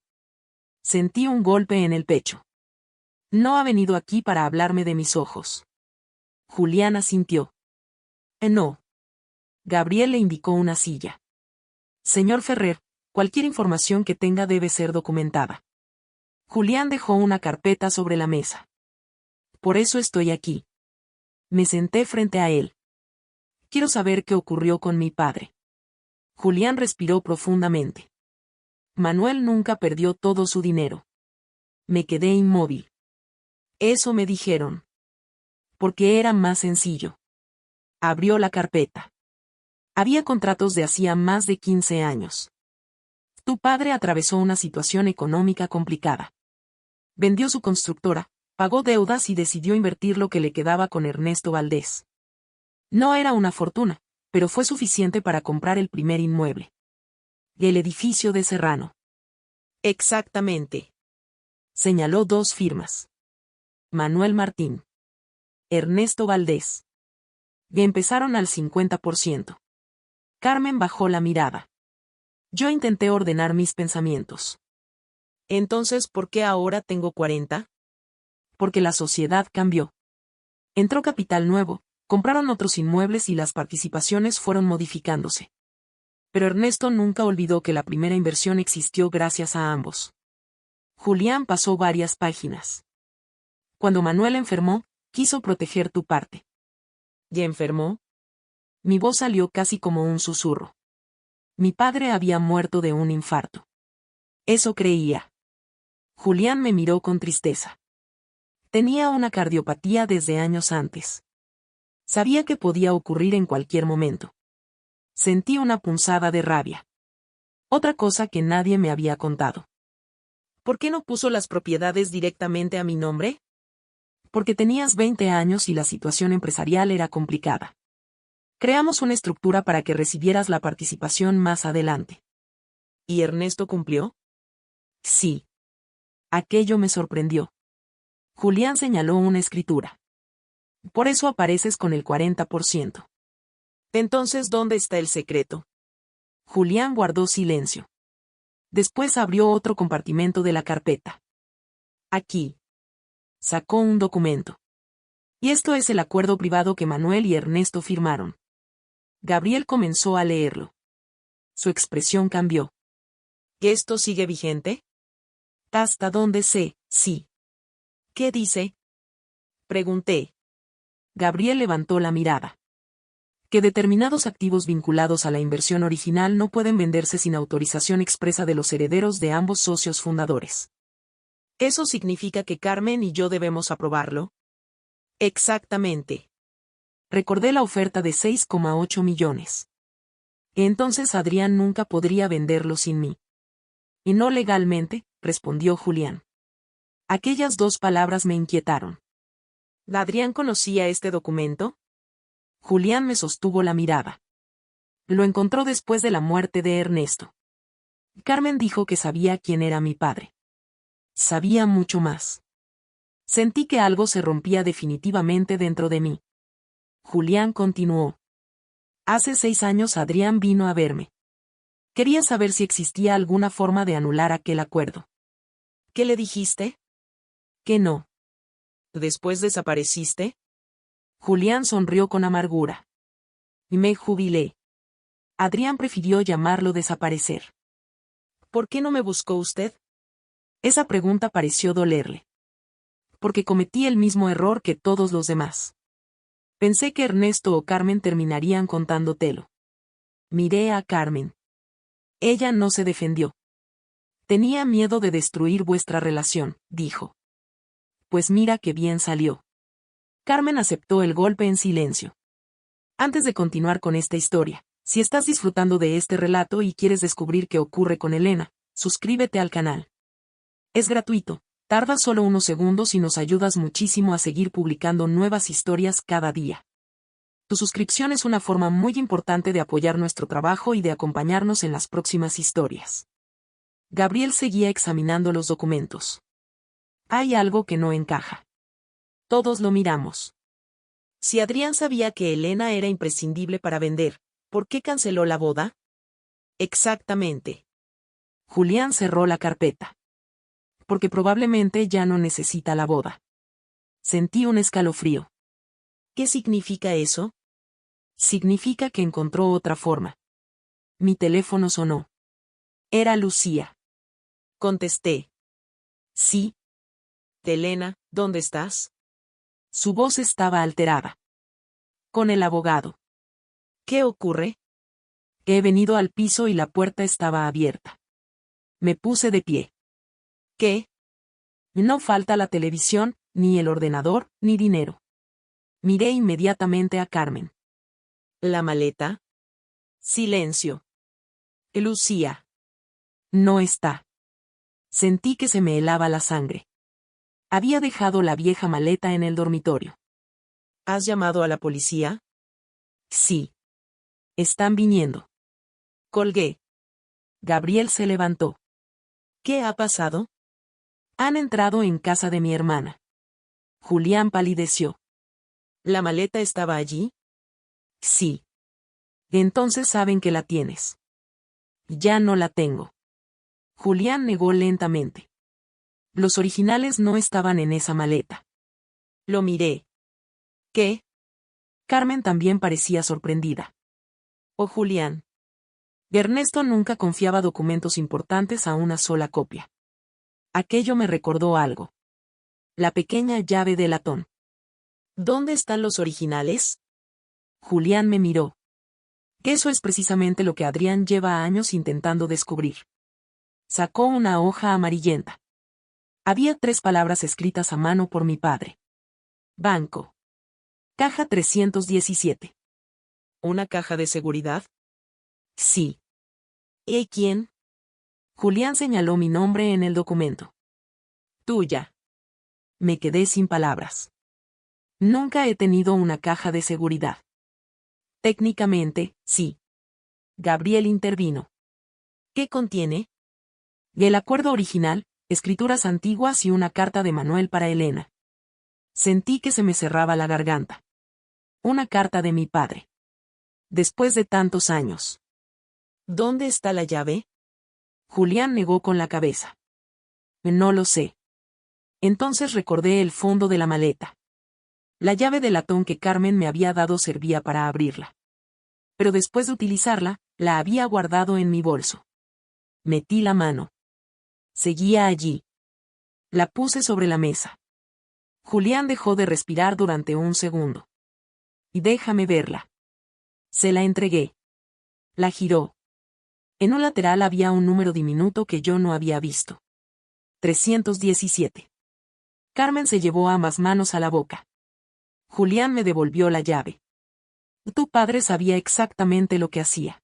Sentí un golpe en el pecho. No ha venido aquí para hablarme de mis ojos. Julián asintió. No. Gabriel le indicó una silla. Señor Ferrer, cualquier información que tenga debe ser documentada. Julián dejó una carpeta sobre la mesa. Por eso estoy aquí. Me senté frente a él. Quiero saber qué ocurrió con mi padre. Julián respiró profundamente. Manuel nunca perdió todo su dinero. Me quedé inmóvil. Eso me dijeron. Porque era más sencillo. Abrió la carpeta. Había contratos de hacía más de 15 años. Tu padre atravesó una situación económica complicada. Vendió su constructora, pagó deudas y decidió invertir lo que le quedaba con Ernesto Valdés. No era una fortuna, pero fue suficiente para comprar el primer inmueble. El edificio de Serrano. Exactamente. Señaló dos firmas. Manuel Martín. Ernesto Valdés. Y empezaron al 50%. Carmen bajó la mirada. Yo intenté ordenar mis pensamientos. Entonces, ¿por qué ahora tengo 40? Porque la sociedad cambió. Entró capital nuevo, compraron otros inmuebles y las participaciones fueron modificándose. Pero Ernesto nunca olvidó que la primera inversión existió gracias a ambos. Julián pasó varias páginas. Cuando Manuel enfermó, quiso proteger tu parte. ¿Y enfermó? Mi voz salió casi como un susurro. Mi padre había muerto de un infarto. Eso creía. Julián me miró con tristeza. Tenía una cardiopatía desde años antes. Sabía que podía ocurrir en cualquier momento. Sentí una punzada de rabia. Otra cosa que nadie me había contado. ¿Por qué no puso las propiedades directamente a mi nombre? Porque tenías 20 años y la situación empresarial era complicada. Creamos una estructura para que recibieras la participación más adelante. ¿Y Ernesto cumplió? Sí. Aquello me sorprendió. Julián señaló una escritura. Por eso apareces con el 40%. Entonces, ¿dónde está el secreto? Julián guardó silencio. Después abrió otro compartimento de la carpeta. Aquí. Sacó un documento. Y esto es el acuerdo privado que Manuel y Ernesto firmaron. Gabriel comenzó a leerlo. Su expresión cambió. ¿Que esto sigue vigente? Hasta donde sé, sí. ¿Qué dice? Pregunté. Gabriel levantó la mirada. Que determinados activos vinculados a la inversión original no pueden venderse sin autorización expresa de los herederos de ambos socios fundadores. ¿Eso significa que Carmen y yo debemos aprobarlo? Exactamente. Recordé la oferta de 6,8 millones. Entonces Adrián nunca podría venderlo sin mí. Y no legalmente, respondió Julián. Aquellas dos palabras me inquietaron. ¿Adrián conocía este documento? Julián me sostuvo la mirada. Lo encontró después de la muerte de Ernesto. Carmen dijo que sabía quién era mi padre. Sabía mucho más. Sentí que algo se rompía definitivamente dentro de mí. Julián continuó. Hace 6 años Adrián vino a verme. Quería saber si existía alguna forma de anular aquel acuerdo. ¿Qué le dijiste? Que no. ¿Después desapareciste? Julián sonrió con amargura. Y me jubilé. Adrián prefirió llamarlo desaparecer. ¿Por qué no me buscó usted? Esa pregunta pareció dolerle. Porque cometí el mismo error que todos los demás. Pensé que Ernesto o Carmen terminarían contándotelo. Miré a Carmen. Ella no se defendió. Tenía miedo de destruir vuestra relación, dijo. Pues mira qué bien salió. Carmen aceptó el golpe en silencio. Antes de continuar con esta historia, si estás disfrutando de este relato y quieres descubrir qué ocurre con Elena, suscríbete al canal. Es gratuito, tarda solo unos segundos y nos ayudas muchísimo a seguir publicando nuevas historias cada día. Tu suscripción es una forma muy importante de apoyar nuestro trabajo y de acompañarnos en las próximas historias. Gabriel seguía examinando los documentos. Hay algo que no encaja. Todos lo miramos. Si Adrián sabía que Elena era imprescindible para vender, ¿por qué canceló la boda? Exactamente. Julián cerró la carpeta. Porque probablemente ya no necesita la boda. Sentí un escalofrío. ¿Qué significa eso? Significa que encontró otra forma. Mi teléfono sonó. Era Lucía. Contesté. Sí. Elena, ¿dónde estás? Su voz estaba alterada. Con el abogado. ¿Qué ocurre? He venido al piso y la puerta estaba abierta. Me puse de pie. ¿Qué? No falta la televisión, ni el ordenador, ni dinero. Miré inmediatamente a Carmen. ¿La maleta? Silencio. Lucía. No está. Sentí que se me helaba la sangre. Había dejado la vieja maleta en el dormitorio. ¿Has llamado a la policía? Sí. Están viniendo. Colgué. Gabriel se levantó. ¿Qué ha pasado? Han entrado en casa de mi hermana. Julián palideció. ¿La maleta estaba allí? Sí. Entonces saben que la tienes. Ya no la tengo. Julián negó lentamente. Los originales no estaban en esa maleta. Lo miré. ¿Qué? Carmen también parecía sorprendida. Oh, Julián. Ernesto nunca confiaba documentos importantes a una sola copia. Aquello me recordó algo. La pequeña llave de latón. ¿Dónde están los originales? Julián me miró. Eso es precisamente lo que Adrián lleva años intentando descubrir. Sacó una hoja amarillenta. Había 3 palabras escritas a mano por mi padre. Banco. Caja 317. ¿Una caja de seguridad? Sí. ¿Y quién? Julián señaló mi nombre en el documento. Tuya. Me quedé sin palabras. Nunca he tenido una caja de seguridad. Técnicamente, sí. Gabriel intervino. ¿Qué contiene? El acuerdo original, escrituras antiguas y una carta de Manuel para Elena. Sentí que se me cerraba la garganta. Una carta de mi padre. Después de tantos años. ¿Dónde está la llave? Julián negó con la cabeza. No lo sé. Entonces recordé el fondo de la maleta. La llave de latón que Carmen me había dado servía para abrirla. Pero después de utilizarla, la había guardado en mi bolso. Metí la mano. Seguía allí. La puse sobre la mesa. Julián dejó de respirar durante un segundo. Y déjame verla. Se la entregué. La giró. En un lateral había un número diminuto que yo no había visto. 317. Carmen se llevó ambas manos a la boca. Julián me devolvió la llave. Tu padre sabía exactamente lo que hacía.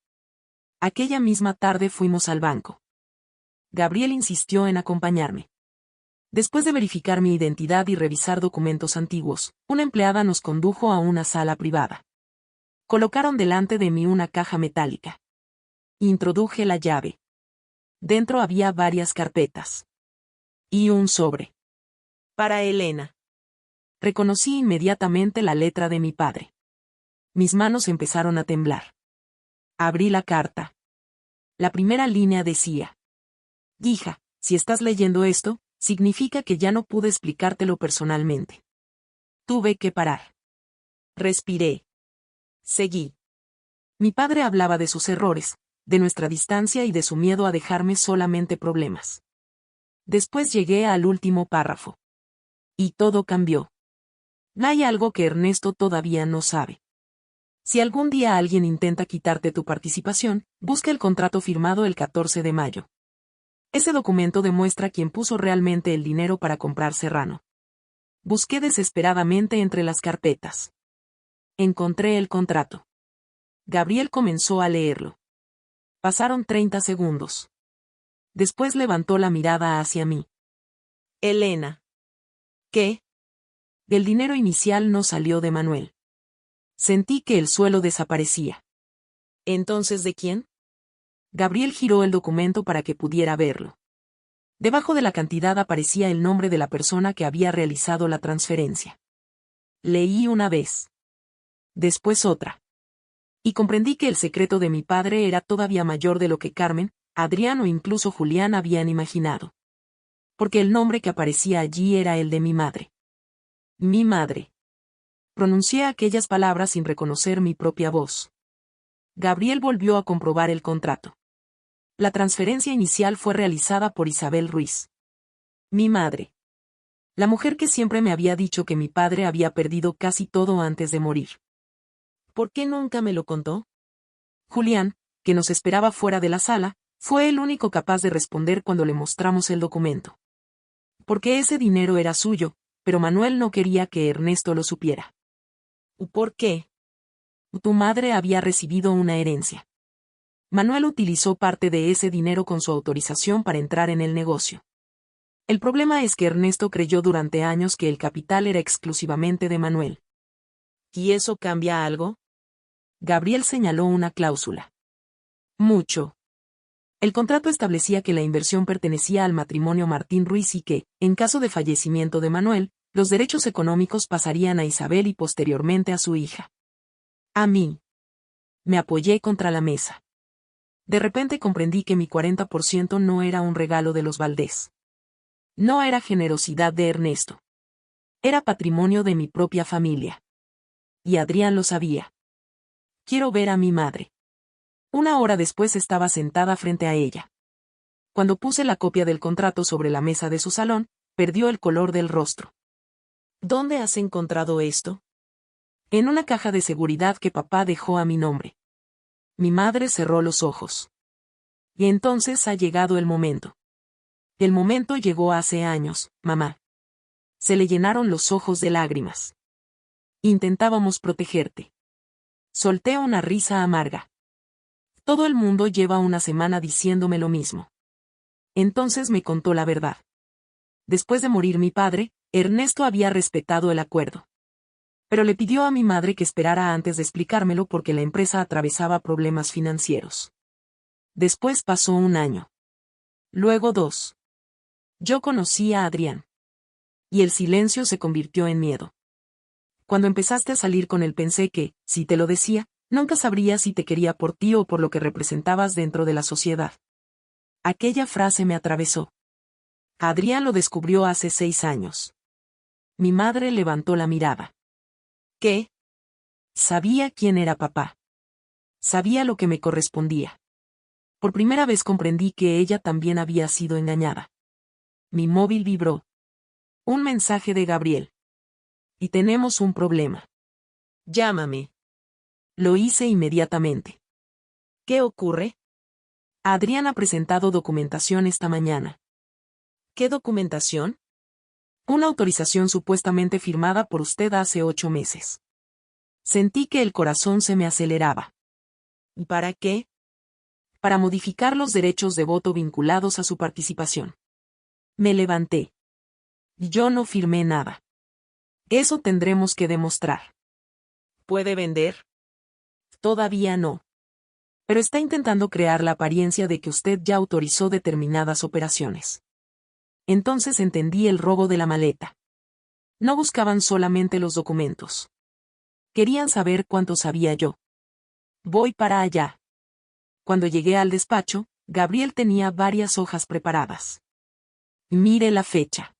Aquella misma tarde fuimos al banco. Gabriel insistió en acompañarme. Después de verificar mi identidad y revisar documentos antiguos, una empleada nos condujo a una sala privada. Colocaron delante de mí una caja metálica. Introduje la llave. Dentro había varias carpetas. Y un sobre. Para Elena. Reconocí inmediatamente la letra de mi padre. Mis manos empezaron a temblar. Abrí la carta. La primera línea decía: hija, si estás leyendo esto, significa que ya no pude explicártelo personalmente. Tuve que parar. Respiré. Seguí. Mi padre hablaba de sus errores, de nuestra distancia y de su miedo a dejarme solamente problemas. Después llegué al último párrafo. Y todo cambió. Hay algo que Ernesto todavía no sabe. Si algún día alguien intenta quitarte tu participación, busca el contrato firmado el 14 de mayo. Ese documento demuestra quién puso realmente el dinero para comprar Serrano. Busqué desesperadamente entre las carpetas. Encontré el contrato. Gabriel comenzó a leerlo. Pasaron 30 segundos. Después levantó la mirada hacia mí. Elena. ¿Qué? El dinero inicial no salió de Manuel. Sentí que el suelo desaparecía. ¿Entonces de quién? Gabriel giró el documento para que pudiera verlo. Debajo de la cantidad aparecía el nombre de la persona que había realizado la transferencia. Leí una vez. Después otra. Y comprendí que el secreto de mi padre era todavía mayor de lo que Carmen, Adrián o incluso Julián habían imaginado. Porque el nombre que aparecía allí era el de mi madre. Mi madre. Pronuncié aquellas palabras sin reconocer mi propia voz. Gabriel volvió a comprobar el contrato. La transferencia inicial fue realizada por Isabel Ruiz. Mi madre. La mujer que siempre me había dicho que mi padre había perdido casi todo antes de morir. ¿Por qué nunca me lo contó? Julián, que nos esperaba fuera de la sala, fue el único capaz de responder cuando le mostramos el documento. Porque ese dinero era suyo, pero Manuel no quería que Ernesto lo supiera. ¿Por qué? Tu madre había recibido una herencia. Manuel utilizó parte de ese dinero con su autorización para entrar en el negocio. El problema es que Ernesto creyó durante años que el capital era exclusivamente de Manuel. ¿Y eso cambia algo? Gabriel señaló una cláusula. Mucho. El contrato establecía que la inversión pertenecía al matrimonio Martín Ruiz y que, en caso de fallecimiento de Manuel, los derechos económicos pasarían a Isabel y posteriormente a su hija. A mí. Me apoyé contra la mesa. De repente comprendí que mi 40% no era un regalo de los Valdés. No era generosidad de Ernesto. Era patrimonio de mi propia familia. Y Adrián lo sabía. Quiero ver a mi madre. Una hora después estaba sentada frente a ella. Cuando puse la copia del contrato sobre la mesa de su salón, perdió el color del rostro. ¿Dónde has encontrado esto? En una caja de seguridad que papá dejó a mi nombre. Mi madre cerró los ojos. Y entonces ha llegado el momento. El momento llegó hace años, mamá. Se le llenaron los ojos de lágrimas. Intentábamos protegerte. Solté una risa amarga. Todo el mundo lleva una semana diciéndome lo mismo. Entonces me contó la verdad. Después de morir mi padre, Ernesto había respetado el acuerdo. Pero le pidió a mi madre que esperara antes de explicármelo porque la empresa atravesaba problemas financieros. Después pasó un año. Luego 2. Yo conocí a Adrián. Y el silencio se convirtió en miedo. Cuando empezaste a salir con él pensé que, si te lo decía, nunca sabría si te quería por ti o por lo que representabas dentro de la sociedad. Aquella frase me atravesó. Adrián lo descubrió hace 6 años. Mi madre levantó la mirada. ¿Qué? Sabía quién era papá. Sabía lo que me correspondía. Por primera vez comprendí que ella también había sido engañada. Mi móvil vibró. Un mensaje de Gabriel. Y tenemos un problema. Llámame. Lo hice inmediatamente. ¿Qué ocurre? Adrián ha presentado documentación esta mañana. ¿Qué documentación? Una autorización supuestamente firmada por usted hace 8 meses. Sentí que el corazón se me aceleraba. ¿Y para qué? Para modificar los derechos de voto vinculados a su participación. Me levanté. Yo no firmé nada. Eso tendremos que demostrar. ¿Puede vender? Todavía no. Pero está intentando crear la apariencia de que usted ya autorizó determinadas operaciones. Entonces entendí el robo de la maleta. No buscaban solamente los documentos. Querían saber cuánto sabía yo. Voy para allá. Cuando llegué al despacho, Gabriel tenía varias hojas preparadas. Mire la fecha.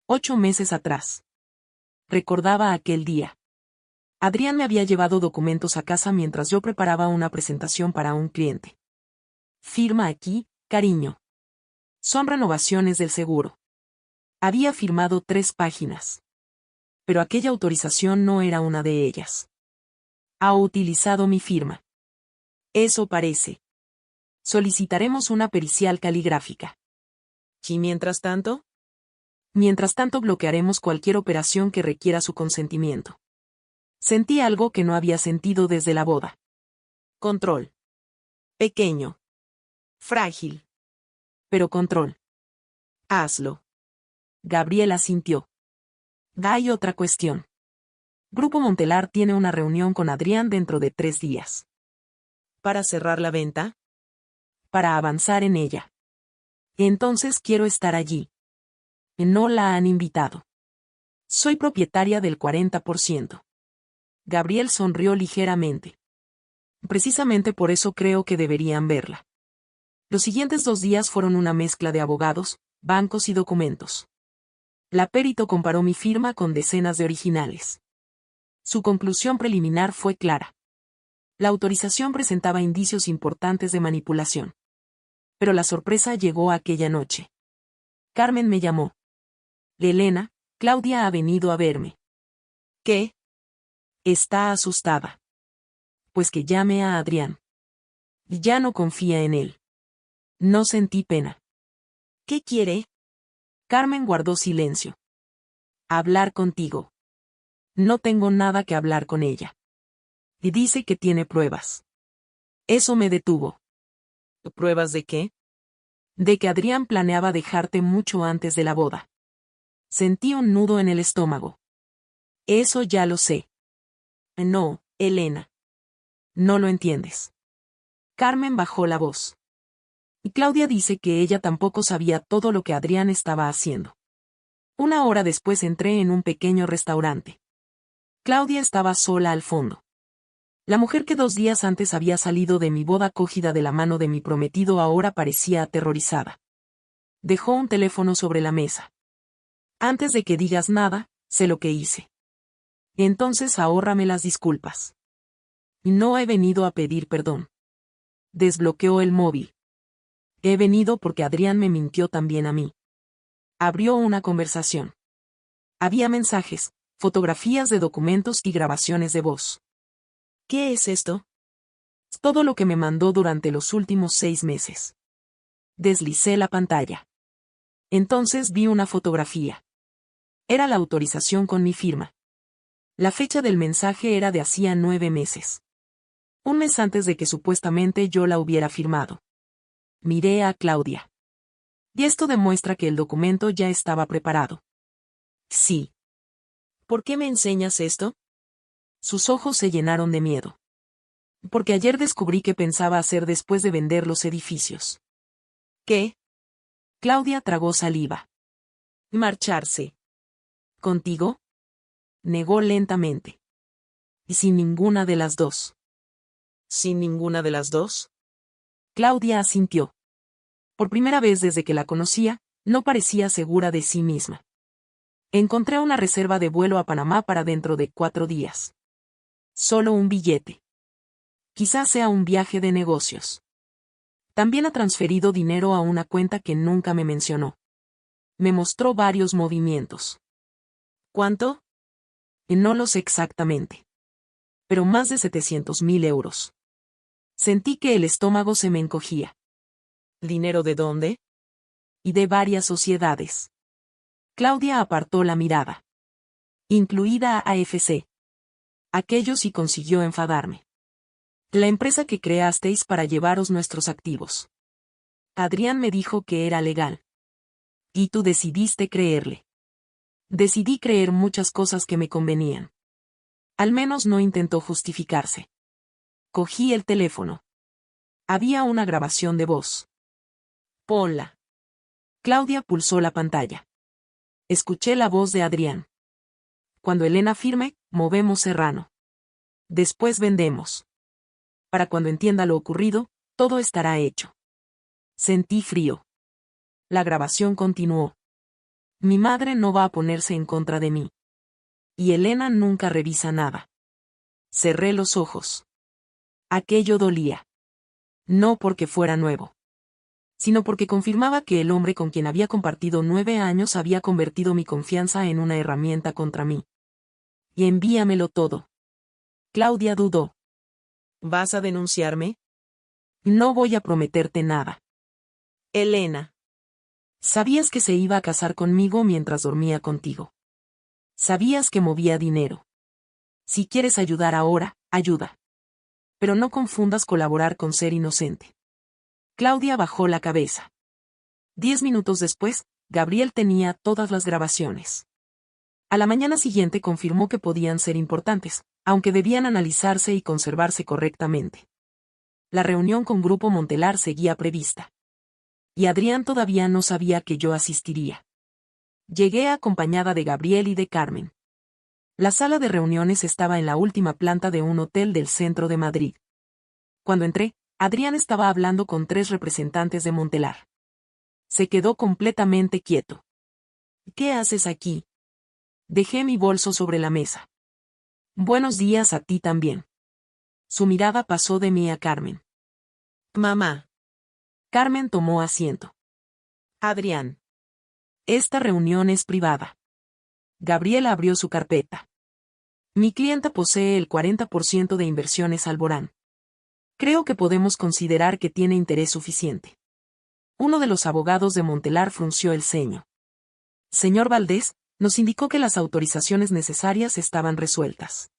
8 meses atrás. Recordaba aquel día. Adrián me había llevado documentos a casa mientras yo preparaba una presentación para un cliente. Firma aquí, cariño. Son renovaciones del seguro. Había firmado 3 páginas. Pero aquella autorización no era una de ellas. Ha utilizado mi firma. Eso parece. Solicitaremos una pericial caligráfica. ¿Y mientras tanto? Mientras tanto bloquearemos cualquier operación que requiera su consentimiento. Sentí algo que no había sentido desde la boda. Control. Pequeño. Frágil. Pero control. Hazlo. Gabriel asintió. Hay otra cuestión. Grupo Montelar tiene una reunión con Adrián dentro de 3 días. ¿Para cerrar la venta? Para avanzar en ella. Entonces quiero estar allí. No la han invitado. Soy propietaria del 40%. Gabriel sonrió ligeramente. Precisamente por eso creo que deberían verla. Los siguientes 2 días fueron una mezcla de abogados, bancos y documentos. La perito comparó mi firma con decenas de originales. Su conclusión preliminar fue clara. La autorización presentaba indicios importantes de manipulación. Pero la sorpresa llegó aquella noche. Carmen me llamó. Elena, Claudia ha venido a verme. ¿Qué? Está asustada. Pues que llame a Adrián. Ya no confía en él. No sentí pena. ¿Qué quiere? Carmen guardó silencio. Hablar contigo. No tengo nada que hablar con ella. Y dice que tiene pruebas. Eso me detuvo. ¿Pruebas de qué? De que Adrián planeaba dejarte mucho antes de la boda. Sentí un nudo en el estómago. Eso ya lo sé. No, Elena. No lo entiendes. Carmen bajó la voz. Y Claudia dice que ella tampoco sabía todo lo que Adrián estaba haciendo. Una hora después entré en un pequeño restaurante. Claudia estaba sola al fondo. La mujer que 2 días antes había salido de mi boda cogida de la mano de mi prometido ahora parecía aterrorizada. Dejó un teléfono sobre la mesa. Antes de que digas nada, sé lo que hice. Entonces ahórrame las disculpas. No he venido a pedir perdón. Desbloqueó el móvil. He venido porque Adrián me mintió también a mí. Abrió una conversación. Había mensajes, fotografías de documentos y grabaciones de voz. ¿Qué es esto? Todo lo que me mandó durante los últimos 6 meses. Deslicé la pantalla. Entonces vi una fotografía. Era la autorización con mi firma. La fecha del mensaje era de hacía 9 meses. Un mes antes de que supuestamente yo la hubiera firmado. Miré a Claudia. Y esto demuestra que el documento ya estaba preparado. Sí. ¿Por qué me enseñas esto? Sus ojos se llenaron de miedo. Porque ayer descubrí qué pensaba hacer después de vender los edificios. ¿Qué? Claudia tragó saliva. Marcharse. ¿Contigo? Negó lentamente. Y sin ninguna de las dos. ¿Sin ninguna de las dos? Claudia asintió. Por primera vez desde que la conocía, no parecía segura de sí misma. Encontré una reserva de vuelo a Panamá para dentro de 4 días. Solo un billete. Quizás sea un viaje de negocios. También ha transferido dinero a una cuenta que nunca me mencionó. Me mostró varios movimientos. ¿Cuánto? No lo sé exactamente. Pero más de 700.000 euros. Sentí que el estómago se me encogía. ¿Dinero de dónde? Y de varias sociedades. Claudia apartó la mirada. Incluida a AFC. Aquello sí consiguió enfadarme. La empresa que creasteis para llevaros nuestros activos. Adrián me dijo que era legal. Y tú decidiste creerle. Decidí creer muchas cosas que me convenían. Al menos no intentó justificarse. Cogí el teléfono. Había una grabación de voz. Ponla. Claudia pulsó la pantalla. Escuché la voz de Adrián. Cuando Elena firme, movemos Serrano. Después vendemos. Para cuando entienda lo ocurrido, todo estará hecho. Sentí frío. La grabación continuó. Mi madre no va a ponerse en contra de mí. Y Elena nunca revisa nada. Cerré los ojos. Aquello dolía. No porque fuera nuevo, sino porque confirmaba que el hombre con quien había compartido 9 años había convertido mi confianza en una herramienta contra mí. Y envíamelo todo. Claudia dudó. ¿Vas a denunciarme? No voy a prometerte nada. Elena. Sabías que se iba a casar conmigo mientras dormía contigo. Sabías que movía dinero. Si quieres ayudar ahora, ayuda. Pero no confundas colaborar con ser inocente. Claudia bajó la cabeza. 10 minutos después, Gabriel tenía todas las grabaciones. A la mañana siguiente confirmó que podían ser importantes, aunque debían analizarse y conservarse correctamente. La reunión con Grupo Montelar seguía prevista. Y Adrián todavía no sabía que yo asistiría. Llegué acompañada de Gabriel y de Carmen. La sala de reuniones estaba en la última planta de un hotel del centro de Madrid. Cuando entré, Adrián estaba hablando con 3 representantes de Montelar. Se quedó completamente quieto. ¿Qué haces aquí? Dejé mi bolso sobre la mesa. Buenos días a ti también. Su mirada pasó de mí a Carmen. Mamá. Carmen tomó asiento. Adrián. Esta reunión es privada. Gabriel abrió su carpeta. Mi clienta posee el 40% de inversiones Alborán. Creo que podemos considerar que tiene interés suficiente. Uno de los abogados de Montelar frunció el ceño. Señor Valdés, nos indicó que las autorizaciones necesarias estaban resueltas.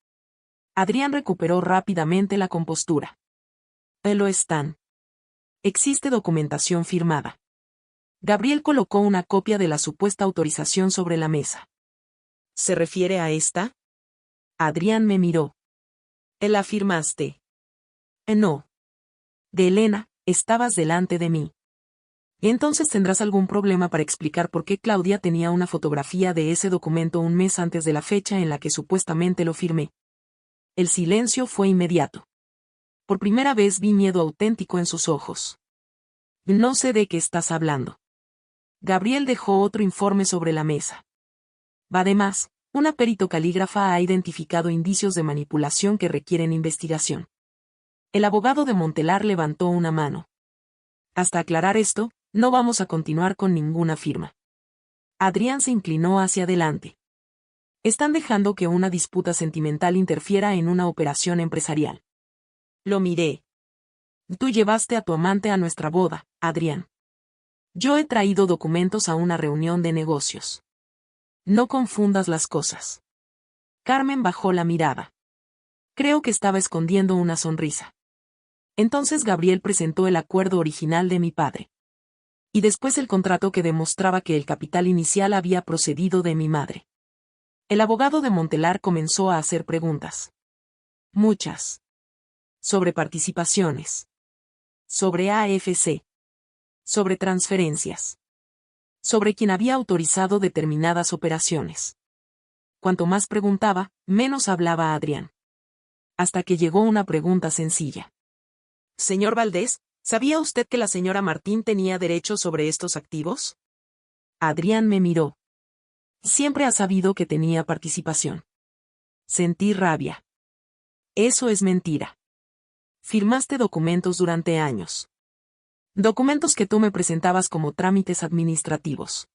Adrián recuperó rápidamente la compostura. Lo están. Existe documentación firmada. Gabriel colocó una copia de la supuesta autorización sobre la mesa. ¿Se refiere a esta? Adrián me miró. ¿La firmaste? No. De Elena, estabas delante de mí. Entonces tendrás algún problema para explicar por qué Claudia tenía una fotografía de ese documento un mes antes de la fecha en la que supuestamente lo firmé. El silencio fue inmediato. Por primera vez vi miedo auténtico en sus ojos. No sé de qué estás hablando. Gabriel dejó otro informe sobre la mesa. Además, una perito calígrafa ha identificado indicios de manipulación que requieren investigación. El abogado de Montelar levantó una mano. Hasta aclarar esto, no vamos a continuar con ninguna firma. Adrián se inclinó hacia adelante. Están dejando que una disputa sentimental interfiera en una operación empresarial. Lo miré. Tú llevaste a tu amante a nuestra boda, Adrián. Yo he traído documentos a una reunión de negocios. No confundas las cosas. Carmen bajó la mirada. Creo que estaba escondiendo una sonrisa. Entonces Gabriel presentó el acuerdo original de mi padre. Y después el contrato que demostraba que el capital inicial había procedido de mi madre. El abogado de Montelar comenzó a hacer preguntas. Muchas. Sobre participaciones. Sobre AFC. Sobre transferencias. Sobre quién había autorizado determinadas operaciones. Cuanto más preguntaba, menos hablaba Adrián. Hasta que llegó una pregunta sencilla. Señor Valdés, ¿sabía usted que la señora Martín tenía derechos sobre estos activos? Adrián me miró. Siempre ha sabido que tenía participación. Sentí rabia. Eso es mentira. Firmaste documentos durante años. Documentos que tú me presentabas como trámites administrativos.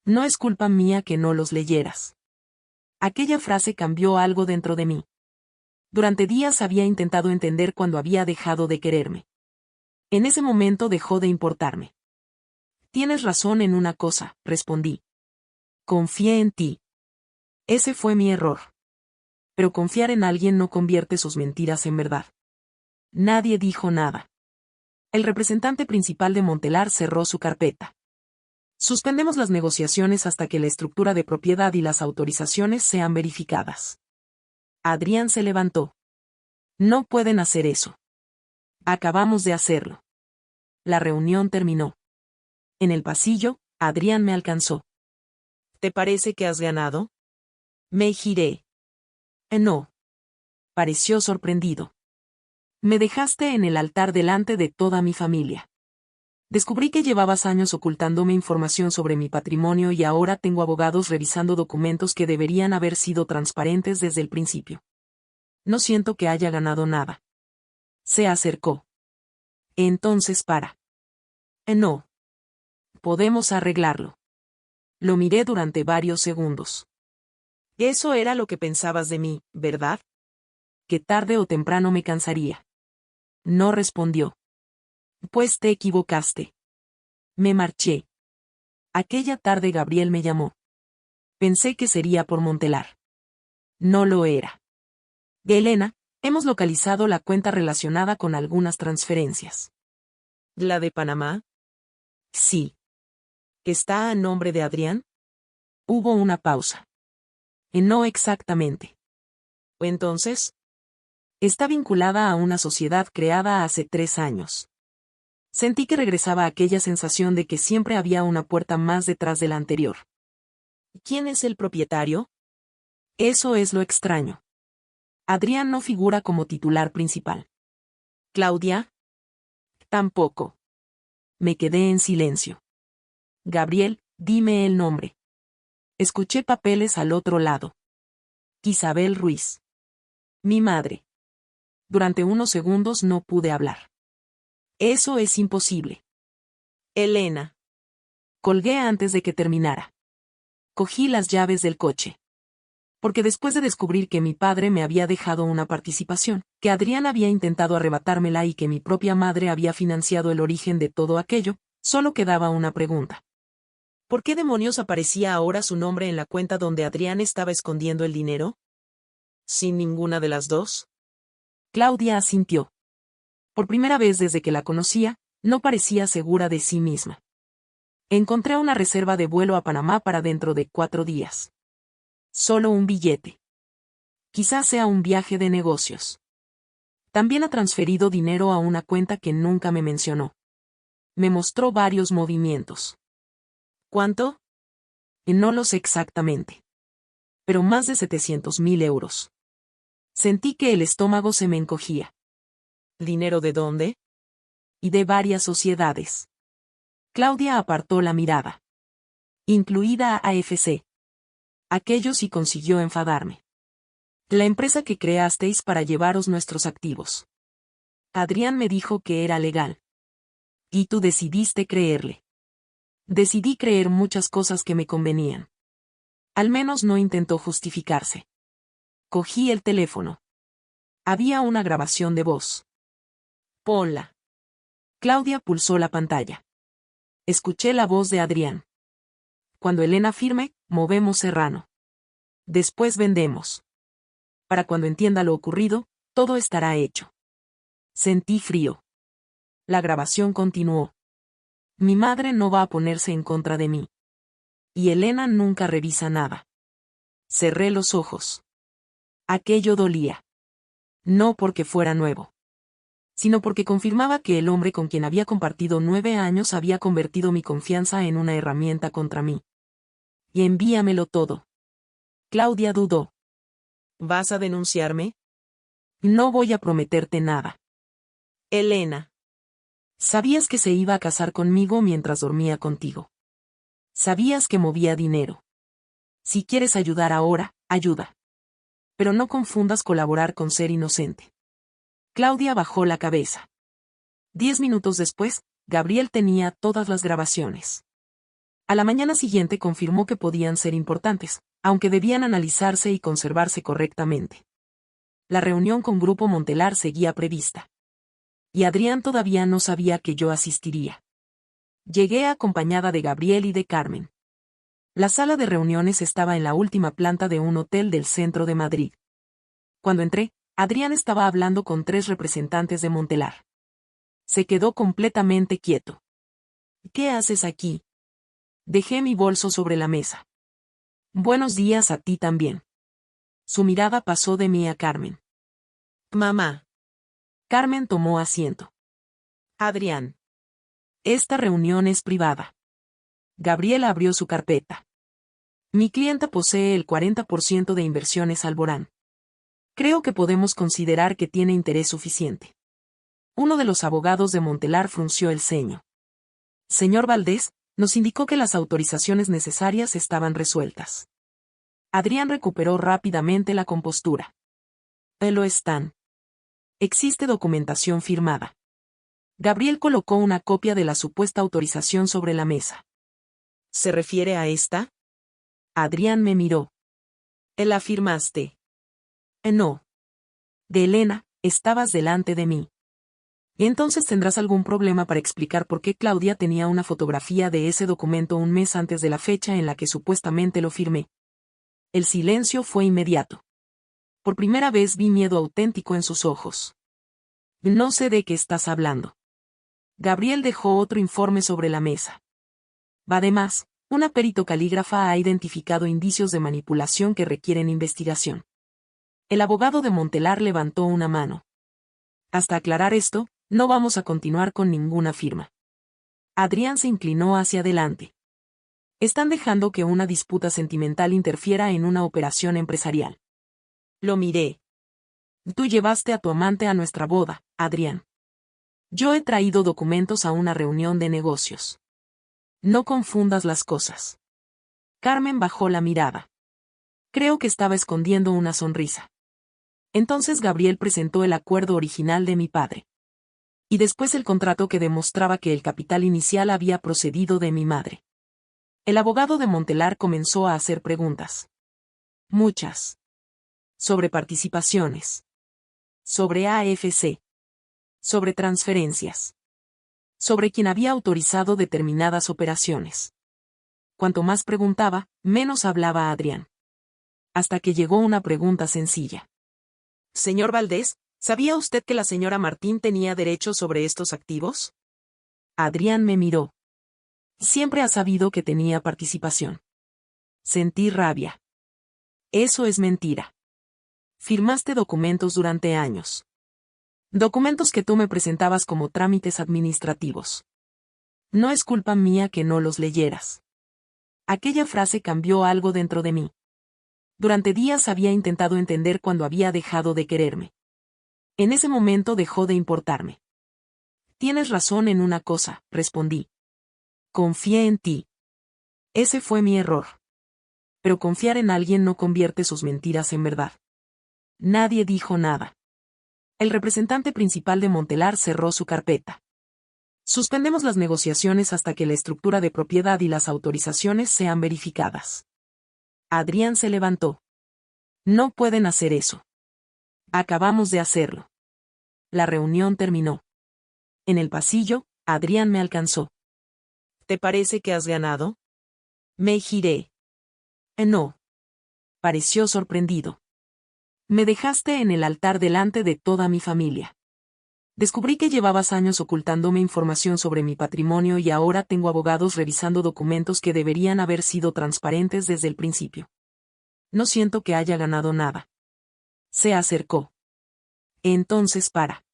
No es culpa mía que no los leyeras. Aquella frase cambió algo dentro de mí. Durante días había intentado entender cuándo había dejado de quererme. En ese momento dejó de importarme. Tienes razón en una cosa, respondí. Confié en ti. Ese fue mi error. Pero confiar en alguien no convierte sus mentiras en verdad. Nadie dijo nada. El representante principal de Montelar cerró su carpeta. Suspendemos las negociaciones hasta que la estructura de propiedad y las autorizaciones sean verificadas. Adrián se levantó. No pueden hacer eso. Acabamos de hacerlo. La reunión terminó. En el pasillo, Adrián me alcanzó. ¿Te parece que has ganado? Me giré. No. Pareció sorprendido. Me dejaste en el altar delante de toda mi familia. Descubrí que llevabas años ocultándome información sobre mi patrimonio y ahora tengo abogados revisando documentos que deberían haber sido transparentes desde el principio. No siento que haya ganado nada. Se acercó. Entonces para. No. Podemos arreglarlo. Lo miré durante varios segundos. Eso era lo que pensabas de mí, ¿verdad? Que tarde o temprano me cansaría. No respondió. Pues te equivocaste. Me marché. Aquella tarde Gabriel me llamó. Pensé que sería por Montelar. No lo era. De Elena, hemos localizado la cuenta relacionada con algunas transferencias. ¿La de Panamá? Sí. ¿Está a nombre de Adrián? Hubo una pausa. No exactamente. Entonces, está vinculada a una sociedad creada hace 3 años. Sentí que regresaba aquella sensación de que siempre había una puerta más detrás de la anterior. ¿Quién es el propietario? Eso es lo extraño. Adrián no figura como titular principal. ¿Claudia? Tampoco. Me quedé en silencio. Gabriel, dime el nombre. Escuché papeles al otro lado. Isabel Ruiz. Mi madre. Durante unos segundos no pude hablar. Eso es imposible. Elena. Colgué antes de que terminara. Cogí las llaves del coche. Porque después de descubrir que mi padre me había dejado una participación, que Adrián había intentado arrebatármela y que mi propia madre había financiado el origen de todo aquello, solo quedaba una pregunta. ¿Por qué demonios aparecía ahora su nombre en la cuenta donde Adrián estaba escondiendo el dinero? ¿Sin ninguna de las dos? Claudia asintió. Por primera vez desde que la conocía, no parecía segura de sí misma. Encontré una reserva de vuelo a Panamá para dentro de 4 días. Solo un billete. Quizás sea un viaje de negocios. También ha transferido dinero a una cuenta que nunca me mencionó. Me mostró varios movimientos. ¿Cuánto? No lo sé exactamente. Pero más de 700.000 euros. Sentí que el estómago se me encogía. ¿Dinero de dónde? Y de varias sociedades. Claudia apartó la mirada. Incluida a AFC. Aquello sí consiguió enfadarme. La empresa que creasteis para llevaros nuestros activos. Adrián me dijo que era legal. Y tú decidiste creerle. Decidí creer muchas cosas que me convenían. Al menos no intentó justificarse. Cogí el teléfono. Había una grabación de voz. Ponla. Claudia pulsó la pantalla. Escuché la voz de Adrián. Cuando Elena firme, movemos Serrano. Después vendemos. Para cuando entienda lo ocurrido, todo estará hecho. Sentí frío. La grabación continuó. Mi madre no va a ponerse en contra de mí. Y Elena nunca revisa nada. Cerré los ojos. Aquello dolía. No porque fuera nuevo, sino porque confirmaba que el hombre con quien había compartido 9 años había convertido mi confianza en una herramienta contra mí. Y envíamelo todo. Claudia dudó. ¿Vas a denunciarme? No voy a prometerte nada. Elena. Sabías que se iba a casar conmigo mientras dormía contigo. Sabías que movía dinero. Si quieres ayudar ahora, ayuda. Pero no confundas colaborar con ser inocente. Claudia bajó la cabeza. 10 minutos después, Gabriel tenía todas las grabaciones. A la mañana siguiente confirmó que podían ser importantes, aunque debían analizarse y conservarse correctamente. La reunión con Grupo Montelar seguía prevista. Y Adrián todavía no sabía que yo asistiría. Llegué acompañada de Gabriel y de Carmen. La sala de reuniones estaba en la última planta de un hotel del centro de Madrid. Cuando entré, Adrián estaba hablando con 3 representantes de Montelar. Se quedó completamente quieto. ¿Qué haces aquí? Dejé mi bolso sobre la mesa. Buenos días a ti también. Su mirada pasó de mí a Carmen. Mamá. Carmen tomó asiento. Adrián. Esta reunión es privada. Gabriel abrió su carpeta. Mi clienta posee el 40% de inversiones Alborán. Creo que podemos considerar que tiene interés suficiente. Uno de los abogados de Montelar frunció el ceño. Señor Valdés, nos indicó que las autorizaciones necesarias estaban resueltas. Adrián recuperó rápidamente la compostura. Lo están. Existe documentación firmada. Gabriel colocó una copia de la supuesta autorización sobre la mesa. ¿Se refiere a esta? Adrián me miró. ¿La firmaste? No. De Elena, estabas delante de mí. Y entonces tendrás algún problema para explicar por qué Claudia tenía una fotografía de ese documento un mes antes de la fecha en la que supuestamente lo firmé. El silencio fue inmediato. Por primera vez vi miedo auténtico en sus ojos. No sé de qué estás hablando. Gabriel dejó otro informe sobre la mesa. Además, una perito calígrafa ha identificado indicios de manipulación que requieren investigación. El abogado de Montelar levantó una mano. Hasta aclarar esto, no vamos a continuar con ninguna firma. Adrián se inclinó hacia adelante. Están dejando que una disputa sentimental interfiera en una operación empresarial. Lo miré. Tú llevaste a tu amante a nuestra boda, Adrián. Yo he traído documentos a una reunión de negocios. No confundas las cosas. Carmen bajó la mirada. Creo que estaba escondiendo una sonrisa. Entonces Gabriel presentó el acuerdo original de mi padre. Y después el contrato que demostraba que el capital inicial había procedido de mi madre. El abogado de Montelar comenzó a hacer preguntas. Muchas. Sobre participaciones. Sobre AFC. Sobre transferencias. Sobre quién había autorizado determinadas operaciones. Cuanto más preguntaba, menos hablaba Adrián. Hasta que llegó una pregunta sencilla. Señor Valdés, ¿sabía usted que la señora Martín tenía derechos sobre estos activos? Adrián me miró. Siempre ha sabido que tenía participación. Sentí rabia. Eso es mentira. Firmaste documentos durante años. Documentos que tú me presentabas como trámites administrativos. No es culpa mía que no los leyeras. Aquella frase cambió algo dentro de mí. Durante días había intentado entender cuándo había dejado de quererme. En ese momento dejó de importarme. Tienes razón en una cosa, respondí. Confié en ti. Ese fue mi error. Pero confiar en alguien no convierte sus mentiras en verdad. Nadie dijo nada. El representante principal de Montelar cerró su carpeta. Suspendemos las negociaciones hasta que la estructura de propiedad y las autorizaciones sean verificadas. Adrián se levantó. No pueden hacer eso. Acabamos de hacerlo. La reunión terminó. En el pasillo, Adrián me alcanzó. ¿Te parece que has ganado? Me giré. No. Pareció sorprendido. Me dejaste en el altar delante de toda mi familia. Descubrí que llevabas años ocultándome información sobre mi patrimonio y ahora tengo abogados revisando documentos que deberían haber sido transparentes desde el principio. No siento que haya ganado nada. Se acercó. Entonces para.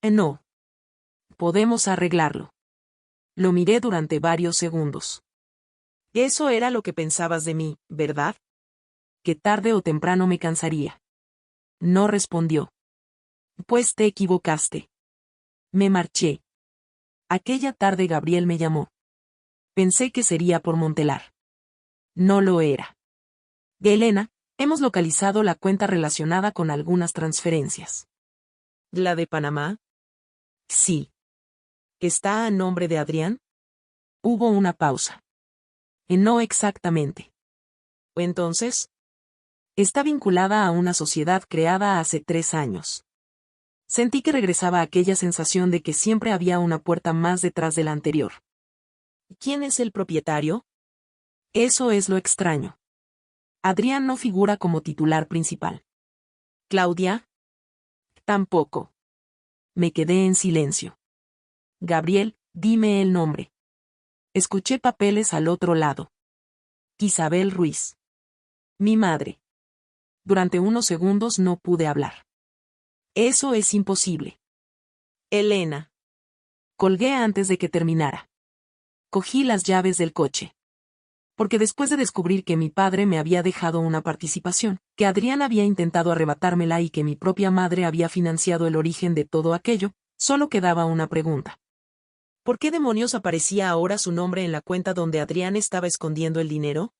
No. Podemos arreglarlo. Lo miré durante varios segundos. Eso era lo que pensabas de mí, ¿verdad? Que tarde o temprano me cansaría. No respondió. Pues te equivocaste. Me marché. Aquella tarde Gabriel me llamó. Pensé que sería por Montelar. No lo era. Elena, hemos localizado la cuenta relacionada con algunas transferencias. ¿La de Panamá? Sí. ¿Está a nombre de Adrián? Hubo una pausa. No exactamente. Entonces, está vinculada a una sociedad creada hace 3 años. Sentí que regresaba aquella sensación de que siempre había una puerta más detrás de la anterior. ¿Quién es el propietario? Eso es lo extraño. Adrián no figura como titular principal. ¿Claudia? Tampoco. Me quedé en silencio. Gabriel, dime el nombre. Escuché papeles al otro lado. Isabel Ruiz. Mi madre. Durante unos segundos no pude hablar. Eso es imposible. Elena. Colgué antes de que terminara. Cogí las llaves del coche. Porque después de descubrir que mi padre me había dejado una participación, que Adrián había intentado arrebatármela y que mi propia madre había financiado el origen de todo aquello, solo quedaba una pregunta. ¿Por qué demonios aparecía ahora su nombre en la cuenta donde Adrián estaba escondiendo el dinero?